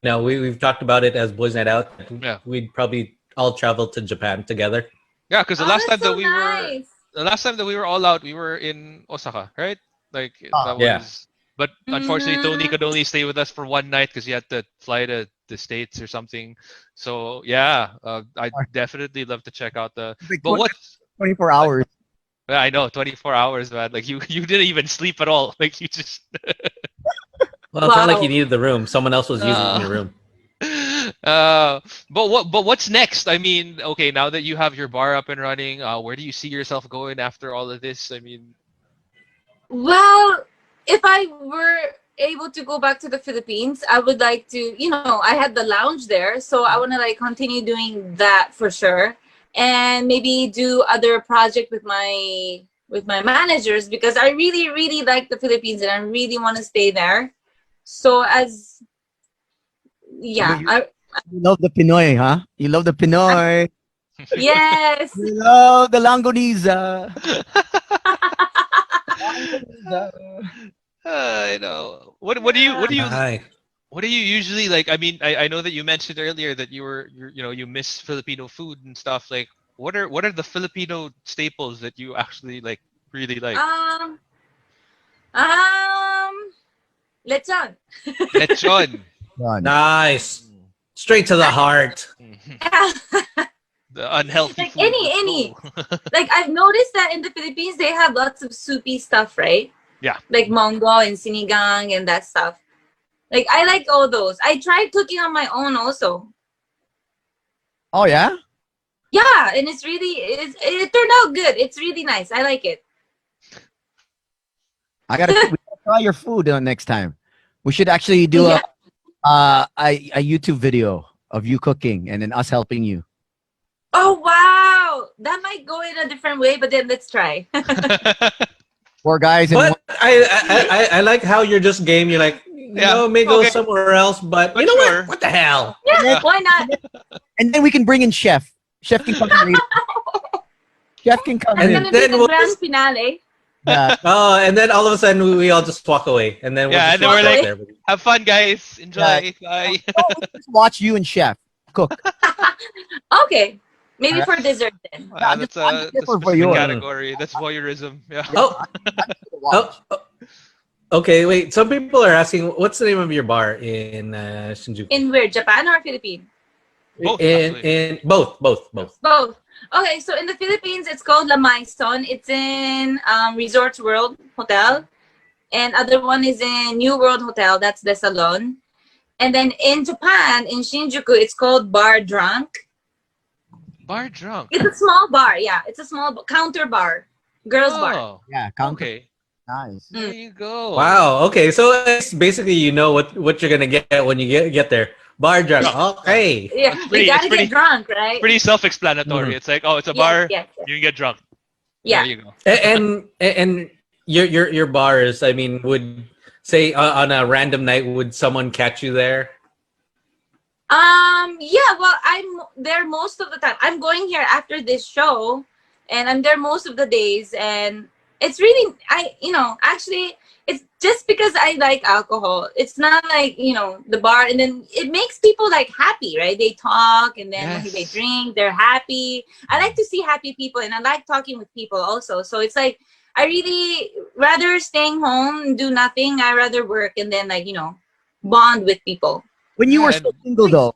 We've talked about it as Boys Night Out. Yeah. We'd probably all travel to Japan together. Yeah, because the Oh, last time that's so that we were nice. the last time that we were all out, we were in Osaka, right? Like that Yeah. was. But unfortunately, Toni Mm. could only stay with us for one night because he had to fly to the States or something. So yeah, I definitely love to check out the. Like But what? 24 hours. Yeah, I know, 24 hours, man. Like you didn't even sleep at all. Like you just. Well, it's not like Wow. you needed the room. Someone else was using Uh, your room. But what's next? I mean, okay, now that you have your bar up and running, where do you see yourself going after all of this? I mean, Well, if I were able to go back to the Philippines, I would like to, I had the lounge there, so I want to like continue doing that for sure, and maybe do other project with my managers because I really really like the Philippines and I really want to stay there. So yeah, You love the Pinoy, huh? You love the Pinoy. yes. You love the Longaniza. I know. What do you Hi. what do you usually like? I mean, I know that you mentioned earlier that you miss Filipino food and stuff. Like, what are the Filipino staples that you actually like really like? Um, lechon. Lechon. Done. Nice. Straight to the heart. The unhealthy Like food. any. Let's go. Like I've noticed that in the Philippines they have lots of soupy stuff, right? Yeah. Like mongo and sinigang and that stuff. Like I like all those. I tried cooking on my own also. Oh yeah. Yeah, and it turned out good. It's really nice. I like it. We gotta try your food next time. We should actually do Yeah. a YouTube video of you cooking and then us helping you. Oh wow, that might go in a different way, but then let's try. Four guys and But I like how you're just game. You're like, may go okay. somewhere else, but you But know sure. what? What the hell? Yeah, why not? and then we can bring in Chef. Chef can come in. Chef can come That's And in. gonna be then the we'll grand just- finale. Yeah. Oh, and then all of a sudden we all just walk away, and then we'll Yeah, just and then we're walk like- out there. Have fun, guys. Enjoy. Yeah. Bye. Just watch you and Chef cook. Okay, maybe for dessert then. Wow, just- that's I'm a just here for specific voyeur. category. That's voyeurism. Yeah. Oh, oh, okay. Wait. Some people are asking, what's the name of your bar in Shinjuku? In where? Japan or Philippines? Both, in actually. in both. Both. Okay, so in the Philippines, it's called La Maison. It's in Resorts World Hotel. And other one is in New World Hotel. That's the salon. And then in Japan, in Shinjuku, it's called Bar Drunk. Bar drunk. It's a small bar. Yeah, it's a small counter bar. Girls bar. Oh, Yeah, count. okay. Nice. There you go. Wow. Okay. So it's basically you know what you're gonna get when you get there. Bar drunk. Okay. Yeah, It's you pretty- gotta it's pretty- get drunk, right? Pretty self-explanatory. Mhm. It's like, oh, it's a Yes, bar. yes, You can get drunk. Yeah. There you go. And your bars. I mean, would say on a random night, would someone catch you there? Yeah, well, I'm there most of the time. I'm going here after this show, and I'm there most of the days. And it's really, actually, it's just because I like alcohol. It's not like, the bar, and then it makes people like happy, right? They talk, and then when they Yes. drink, they're happy. I like to see happy people, and I like talking with people also. So it's like, I really rather staying home and do nothing. I rather work and then bond with people. When you were Yeah, still single though,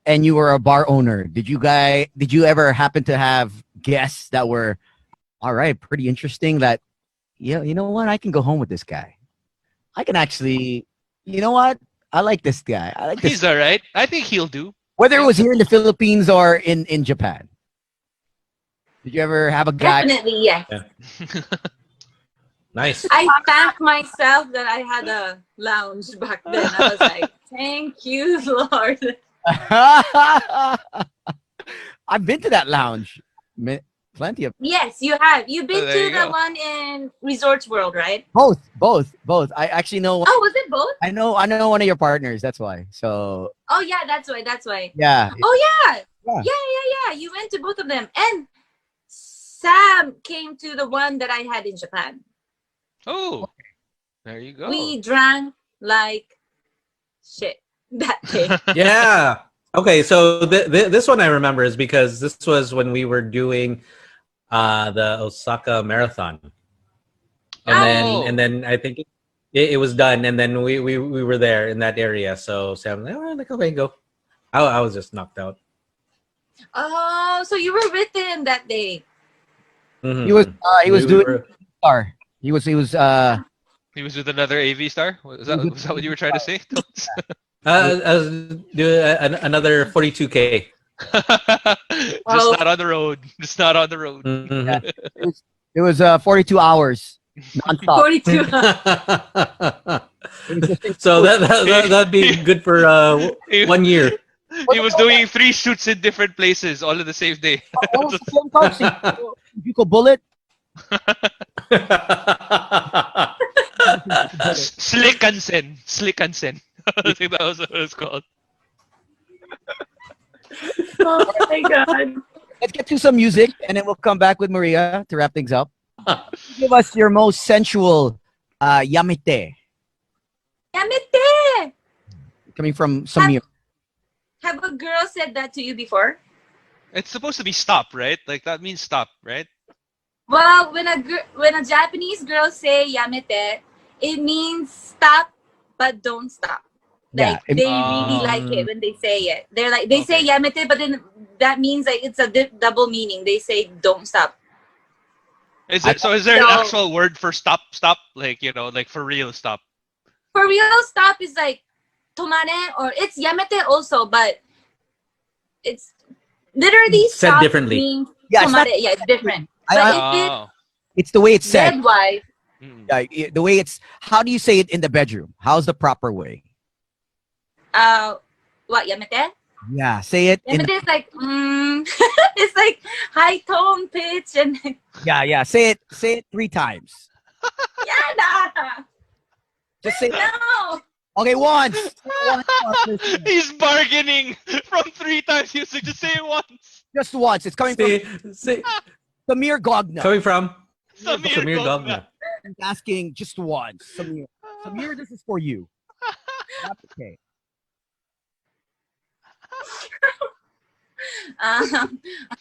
and you were a bar owner, did you ever happen to have guests that were all right, pretty interesting that you know what, I can go home with this guy. I can actually, you know what? I like this guy. I like this. He's all right. I think he'll do. Whether it was here in the Philippines or in Japan. Did you ever have a guy? Definitely, yes. Yeah. Nice. I thank myself that I had a lounge back then. I was like, thank you, Lord. I've been to that lounge. Plenty of Yes, you have. You've been There to you the go. one in Resorts World, right? both. I actually know. Oh, was it both? I know one of your partners. That's why. So Oh, yeah, that's why. yeah. Oh, yeah. Yeah. Yeah. You went to both of them. And Sam came to the one that I had in Japan. Oh, there you go. We drank like shit that day. Yeah. Okay. So this one I remember is because this was when we were doing the Osaka Marathon, and then I think it was done, and then we were there in that area. So Sam was like, okay, go. I was just knocked out. Oh, so you were with him that day. Mhm. He was We doing were- star. He was He was with another AV star. Was that what you were trying to say? I was doing another 42K. Just not on the road. Just not on the road. Mhm. it was 42 hours nonstop. 42. It was just- So that'd be good for 1 year. He was doing 3 shoots in different places all in the same day. What was the film called? You could bullet. Slickansen. Slickansen. I think that was what it was called. Oh my God. Let's get to some music, and then we'll come back with Maria to wrap things up. Give us your most sensual yamete Yamete! coming from Samir. Have a girl said that to you before? It's supposed to be stop, right? Like that means stop, right? Well, when a Japanese girl say yamete, it means stop, but don't stop. Yeah, Like they really like it when they say it. They're like they say yamete, but then that means like it's a double meaning. They say don't stop. Is there an actual word for stop? Stop, like like for real stop. For real, stop is like tomare, or it's yamete also, but it's literally Said stop differently. means Yeah, it's tomare. not- Yeah, it's different. I- But I- if Oh, It's the way it's it's said. dead wife, Mm. The way it's. How do you say it in the bedroom? How's the proper way? What, yamete? Yeah, say it in. Yamete is like, it's like high tone pitch and Yeah. Say it 3 times. yada. Just say. No. Okay, once. Once, listen. He's bargaining from 3 times. You should just say it once. Just once. It's coming from See, Samir Gogna. coming from Samir Samir Gogna. Gogna. He's asking just once. Samir, this is for you. Okay.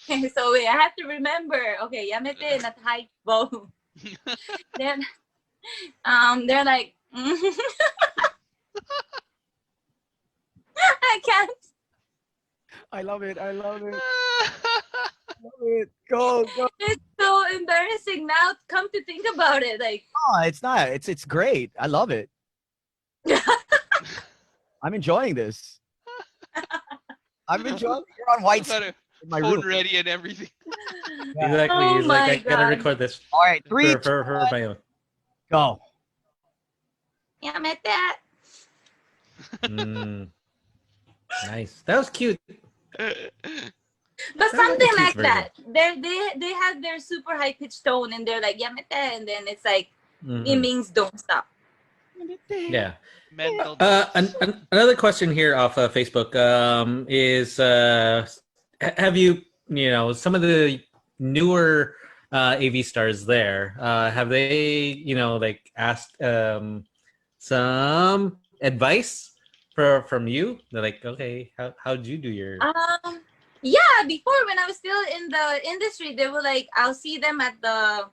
Okay, so wait, I have to remember. Okay, yamete not high bone. Then they're like I can't. I love it. Love it. Go. It's so embarrassing now. Come to think about it, like Oh, it's not. It's great. I love it. I'm enjoying this. I'm enjoying. You're on white Got a in my phone room. ready and everything. Yeah. Exactly. Oh He's like, my I gotta God. record this All right, 3, for my own. go. yamete. Mm. Nice. That was cute. But Sounds like a something cute like version. that. They have their super high pitched tone and they're like yamete, and then it's like it Mhm. means don't stop. Yeah. Mental. Another question here off Facebook is have you some of the newer AV stars there have they like asked some advice from you? They're like, okay, how'd you do your Yeah, before when I was still in the industry, they were like, I'll see them at the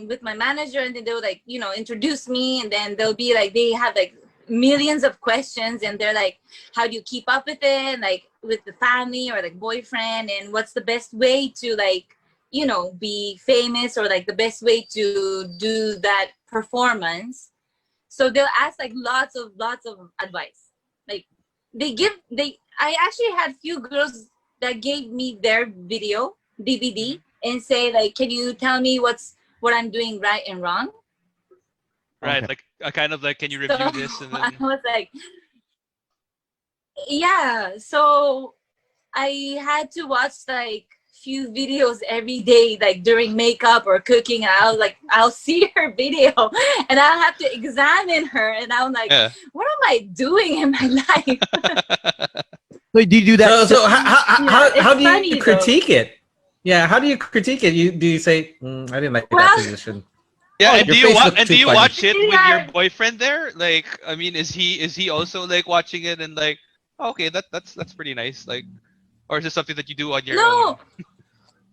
with my manager, and then they would like introduce me, and then they'll be like they have like millions of questions, and they're like, how do you keep up with it, like with the family or like boyfriend, and what's the best way to like be famous, or like the best way to do that performance. So they'll ask like lots of advice. Like I actually had few girls that gave me their video DVD and say like, can you tell me what I'm doing right and wrong? Right, Okay. like a kind of like, can you review So this and I then was like, yeah. So I had to watch like few videos every day, like during makeup or cooking, and I'll see her video and I'll have to examine her, and I'm like, yeah. what am I doing in my life? So do you do that? so how it's do you funny, critique it? Yeah, how do you critique it? Do you say I didn't like that Well- position? Yeah, Oh, and your do you face watch looked too funny. watch it with your Yeah. boyfriend there? Like, I mean, is he also like watching it and like, okay, that's pretty nice, like, or is it something that you do on your own? No,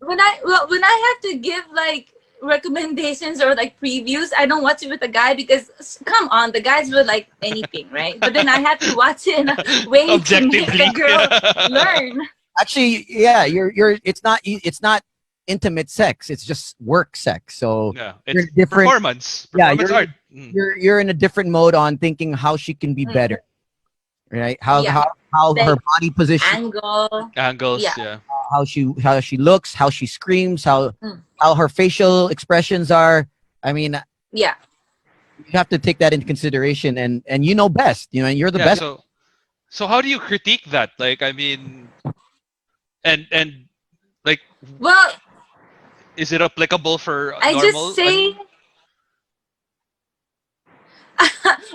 when I have to give like recommendations or like previews, I don't watch it with a guy because come on, the guys would like anything, right? But then I have to watch it in a way to make Objectively. the girl learn. Actually, yeah, you're. It's not intimate sex. It's just work sex. So Yeah, You're it's different- performance. Yeah, Performance you're- art. Mm. you're in a different mode on thinking how she can be better, right? How Yeah. how her Like, body position, Angle. Angles. Yeah. Yeah. how she looks, how she screams, how Mm. her facial expressions are. I mean, Yeah. you have to take that into consideration, and you know best. You're the Yeah. best. So how do you critique that? Like, I mean, and like, Well, is it applicable for I normal? just say.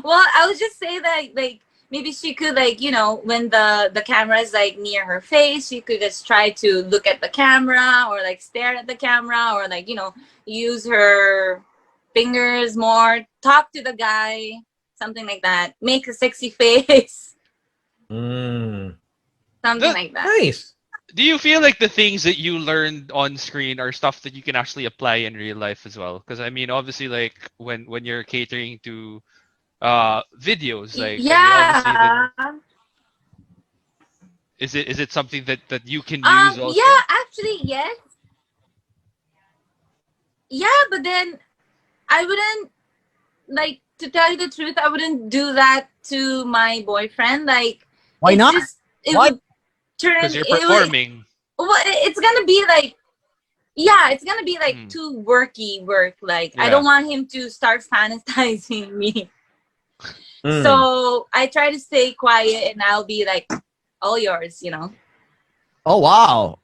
Well, I would just say that like maybe she could like when the camera is like near her face, she could just try to look at the camera or like stare at the camera, or like use her fingers more, talk to the guy, something like that, make a sexy face, something like that. Nice. Do you feel like the things that you learned on screen are stuff that you can actually apply in real life as well? Because I mean, obviously, like when you're catering to videos, like I mean, obviously, Yeah. then is it something that you can use also? Yeah, actually, yes. Yeah, but then I wouldn't, like, to tell you the truth, I wouldn't do that to my boyfriend. Like, Why it's not? Just, it Why? would turn. Because you're it would- performing. well, it's gonna be like Yeah, it's gonna be like Hmm. too worky work. Like I Yeah. don't want him to start fantasizing me. Mm. So I try to stay quiet, and I'll be like, all yours. Oh wow.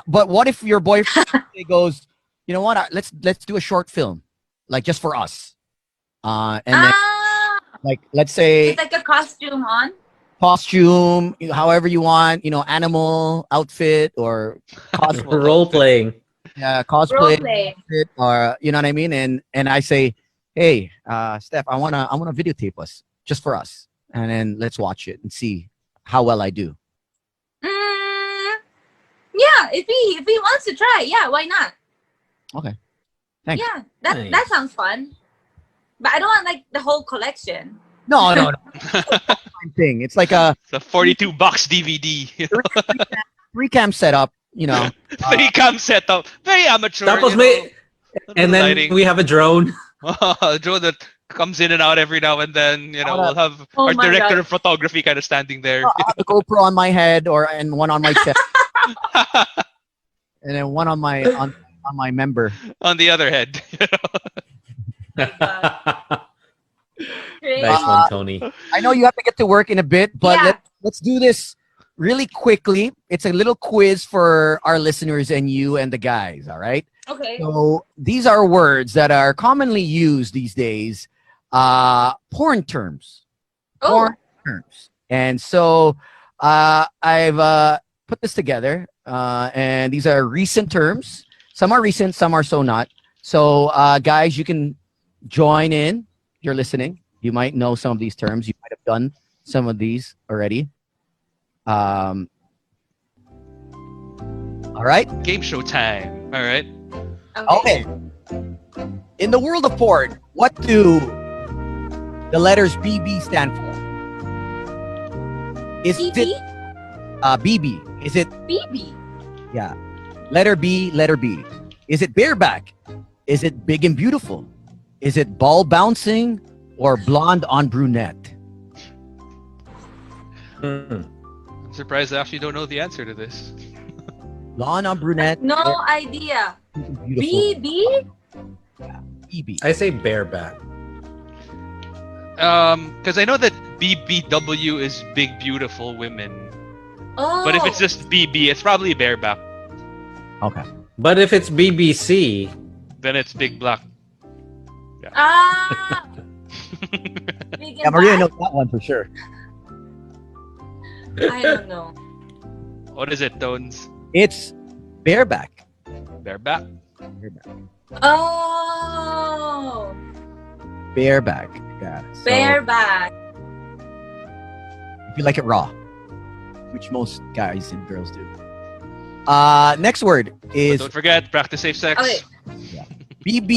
But what if your boyfriend goes, you know what? Let's do a short film, like just for us. And then Ah, like let's say it's like a costume on. costume, however you want, animal outfit or cosplay, Role playing. Role cosplay play. outfit, or you know what I mean. And I say, hey, Steph, I wanna videotape us just for us, and then let's watch it and see how well I do. Yeah, if he wants to try, yeah, why not? Okay, thanks. Yeah, that Nice. sounds fun. But I don't want like the whole collection. No, no, no. Same thing. It's like a It's a 42 box DVD. 3 cam setup. 3-cam setup. Very amateur. Tapos you may, know, and then lighting. we have a drone. A drone that comes in and out every now and then. We'll have Oh our my director God. of photography kind of standing there. I have a GoPro on my head and one on my chest, and then one on my member. On the other head. Great. Nice one, Tony. I know you have to get to work in a bit, but Yeah. let's do this really quickly. It's a little quiz for our listeners and you and the guys. All right. Okay. So these are words that are commonly used these days, porn terms. Oh, Porn terms. And so I've put this together, and these are recent terms. Some are recent, some are so not. So guys, you can join in. You're listening. You might know some of these terms. You might have done some of these already. All right. Game show time. All right. Okay. In the world of porn, what do the letters BB stand for? Is BB? it BB? Is it BB. yeah? Letter B, letter B. Is it bareback? Is it big and beautiful? Is it ball bouncing or blonde on brunette? Mm. I'm surprised I actually don't know the answer to this. Blonde on brunette. No or idea. big and beautiful BB? BB. I say bareback. Because I know that BBW is big beautiful women, Oh. but if it's just BB, it's probably bareback. Okay. But if it's BBC, Then it's big black. Ah. Big Yeah, and Maria black? knows that one for sure. I don't know. What is it, Tones? It's bareback. Bareback. Bareback. Oh. Bareback. Yeah. So Bareback. if you like it raw, which most guys and girls do. Next word But is don't forget, practice safe sex. Okay.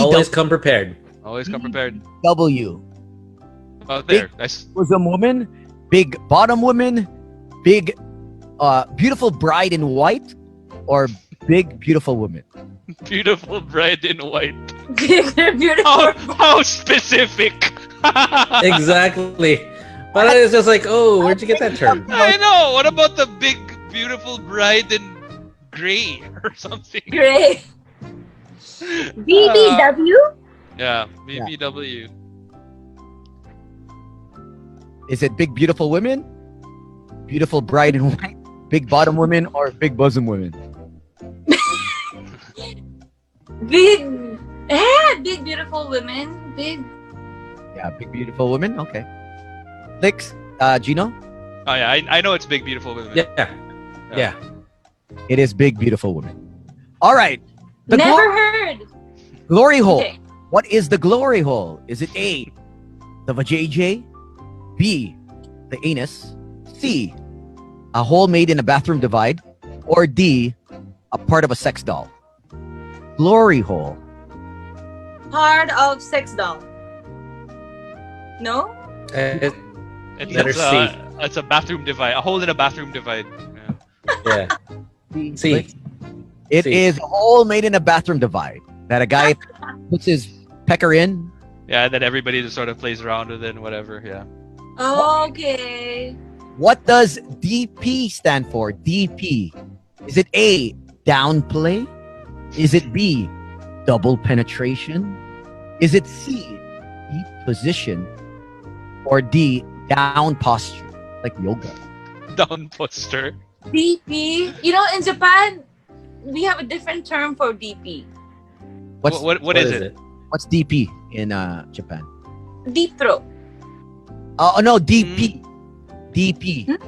always BBW. come prepared. Always come prepared. W. Oh, there. Nice. Bosom woman, big bottom woman, big beautiful bride in white, or big beautiful woman. Beautiful bride in white. Beautiful. How specific. Exactly. But it's just like, oh, where'd you get that term? I know. What about the big, beautiful bride in gray or something? Great. BBW? Yeah, BBW. Is it big beautiful women, beautiful bride in white, big bottom women, or big bosom women? Big beautiful women. Big. Yeah, big beautiful women. Okay. Licks, Gino. Oh yeah, I know it's big, beautiful women. Yeah. It is big beautiful women. All right. The Never heard. glory hole. Okay. What is the glory hole? Is it A, the vajayjay, B, the anus, C, a hole made in a bathroom divide, or D, a part of a sex doll? Glory hole. Part of sex doll. No? It- Letter It's a bathroom divide. A hole in a bathroom divide. Yeah. yeah. See. It C. is a hole made in a bathroom divide that a guy puts his pecker in. Yeah, and then everybody just sort of plays around with it and whatever. Yeah. Okay. What does DP stand for? DP. Is it A, downplay, Is it B, double penetration? Is it C, deep position? Or D, down posture, like yoga? Down poster. DP. You know, in Japan, we have a different term for DP. What is it? What's DP in Japan? Deep throat. Oh no, DP. DP.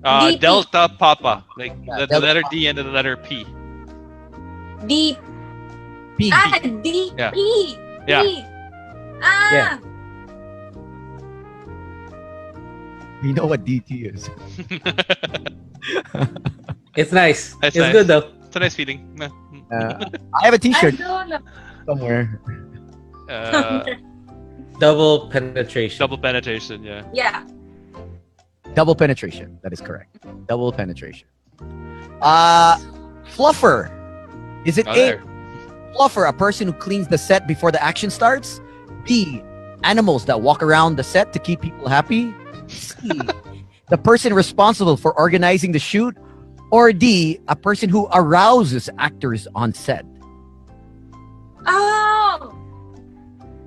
DP. Delta Papa. Like Yeah, the letter Delta D and the letter P. Deep. P. Ah, DP. Yeah. Yeah. Yeah. Ah. Yeah. You know what DT is? It's nice. That's It's nice. good though. It's a nice feeling. I have a I T-shirt don't know. somewhere. Double penetration. Double penetration, yeah. Yeah. Double penetration. That is correct. Double penetration. Fluffer. Is it Oh, A, there. fluffer, a person who cleans the set before the action starts? B, animals that walk around the set to keep people happy? C, the person responsible for organizing the shoot? Or D, a person who arouses actors on set? Oh.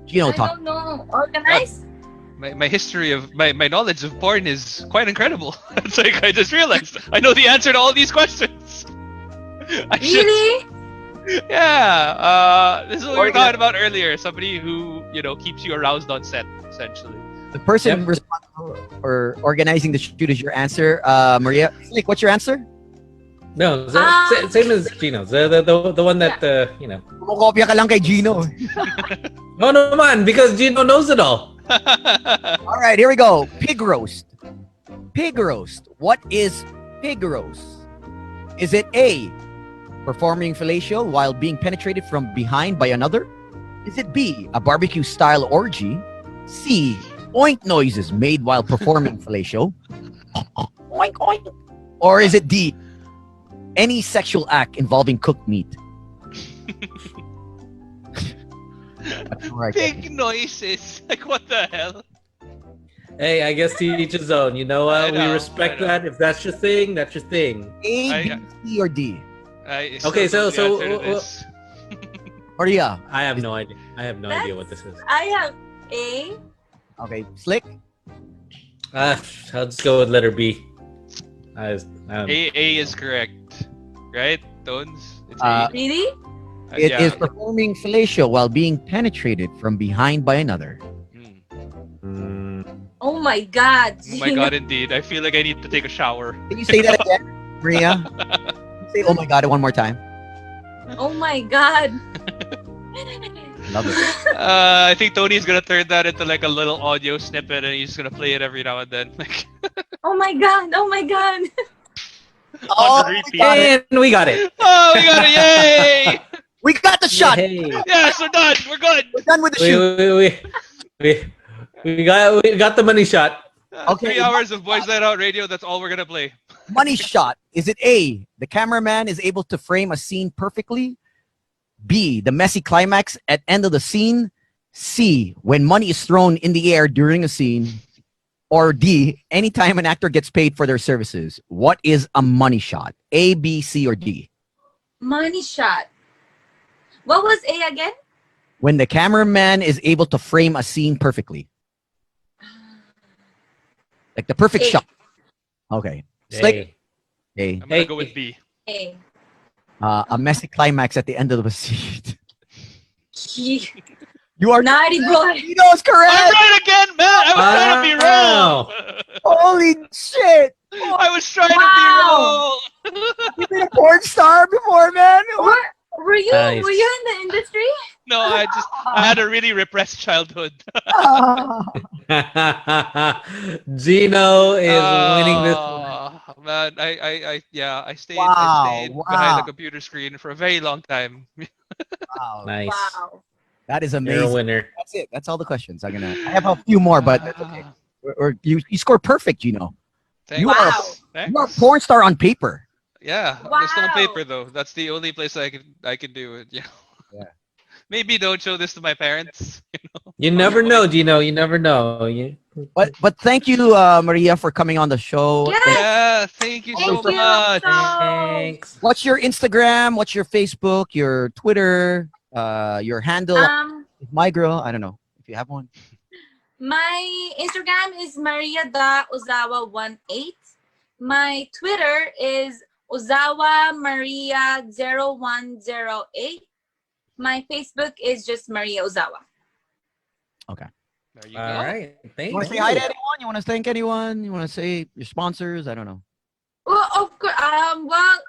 Gino, I talk. don't know. Organize? My history of my knowledge of porn is quite incredible. It's like I just realized I know the answer to all these questions. I should- Really? Yeah. This is what we were Organize- talking about earlier. Somebody who keeps you aroused on set, essentially. The person Yep. responsible for organizing the shoot is your answer. Maria, Slick, what's your answer? No, Ah. same as Gino's. The one that you know. Kumukopya ka lang kay Gino. No, no, man, because Gino knows it all. All right, here we go. Pig roast. Pig roast. What is pig roast? Is it A, performing fellatio while being penetrated from behind by another? Is it B, a barbecue style orgy? C, oink noises made while performing fellatio? Oink, oink. Or is it D, any sexual act involving cooked meat? That's right. Big noises. Like what the hell? Hey, I guess to each his own. You know I what? We know, respect I know. that. If that's your thing, that's your thing. A, I- B, C, or D? I still Okay, know so- the answer to so, this. Maria. I have no idea. I have no idea what this is. I have A. Okay, Slick. I'll just go with letter B. I don't- A is correct, right? Tones. It's Uh, A. Really? It is Yeah. performing fellatio while being penetrated from behind by another. Mm. Mm, Oh my God. Oh my god, indeed. I feel like I need to take a shower. Can you say that again, Maria? Say, oh my God, one more time. Oh my God. Love it. I think Tony's gonna turn that into like a little audio snippet, and he's gonna play it every now and then. Like Oh my God. Oh my God. on repeat. got it. and we got it. Oh, we got it! Yay! We got the shot. Yay. Yes, we're done. We're good. We're done with the We, shoot. we got the money shot. Okay. 3 hours of Boys Night Out radio. That's all we're gonna play. Money shot. Is it A, the cameraman is able to frame a scene perfectly? B, the messy climax at end of the scene? C, when money is thrown in the air during a scene? Or D, anytime an actor gets paid for their services? What is a money shot? A, B, C, or D? Money shot. What was A again? When the cameraman is able to frame a scene perfectly. Like the perfect A. shot. Okay. Slick. Hey. A. I'm gonna Hey. go with B. A. A messy climax at the end of the scene. Gee. You are Naughty boy. Gino is I'm correct. right again, man. I was trying to be Wow. wrong. Holy shit! I was trying Wow. to be wrong. You've been a porn star before, man. Were you Nice. were you in the industry? No, I had a really repressed childhood. Gino is winning this one. Oh, man, I stayed Wow, behind wow. the computer screen for a very long time. Wow, Nice. Wow. that is You're a amazing. winner. That's it. That's all the questions I'm gonna. I have a few more, but that's okay. Or you scored perfect, Gino. Thanks. You are Wow. Thanks. You are a porn star on paper. Yeah, Wow. just on paper though. That's the only place I can do it. Yeah. Yeah. Maybe don't show this to my parents. You never know, Gino. You never know. But thank you, Maria, for coming on the show. Yes. Yeah, thank you so Thank you. much. Thanks. What's your Instagram? What's your Facebook? Your Twitter? Your handle? My girl. I don't know if you have one. My Instagram is maria.ozawa18. My Twitter is Ozawa Maria0108. My Facebook is just Maria Ozawa. Okay. There you All go. right. You Thank want to say hi to anyone? You want to thank anyone? You want to say your sponsors? I don't know. Well, of course. Well,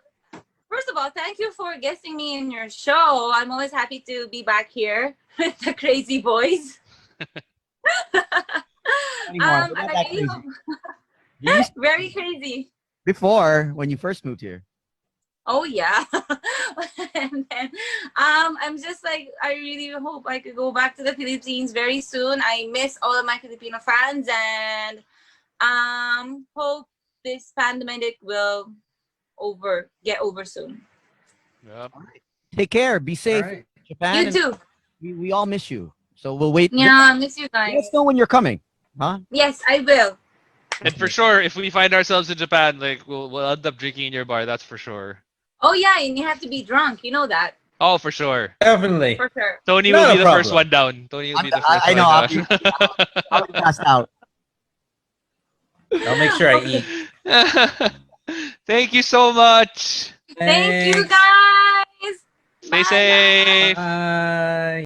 first of all, thank you for guesting me in your show. I'm always happy to be back here with the crazy boys. Anymore. You're not I that really crazy. hope- You used to very crazy. before when you first moved here. Oh yeah. And then I'm just like, I really hope I could go back to the Philippines very soon. I miss all of my Filipino fans, and hope this pandemic will get over soon. Yep. Take care. Be safe. All right. Japan. You and too. we all miss you. So we'll wait. Yeah, I miss you Let guys. us know when you're coming. Huh? Yes, I will. And for sure, if we find ourselves in Japan, like we'll end up drinking in your bar. That's for sure. Oh yeah, and you have to be drunk. You know that Oh, for sure. Definitely. for sure. Tony Not will a be the first problem. one down. Tony will I'm be the- the first I know, I'll one I'll be passed out. I'll make sure I eat. down. Thank you so much. Thank you Thanks. guys. Stay Bye, guys. safe. Bye.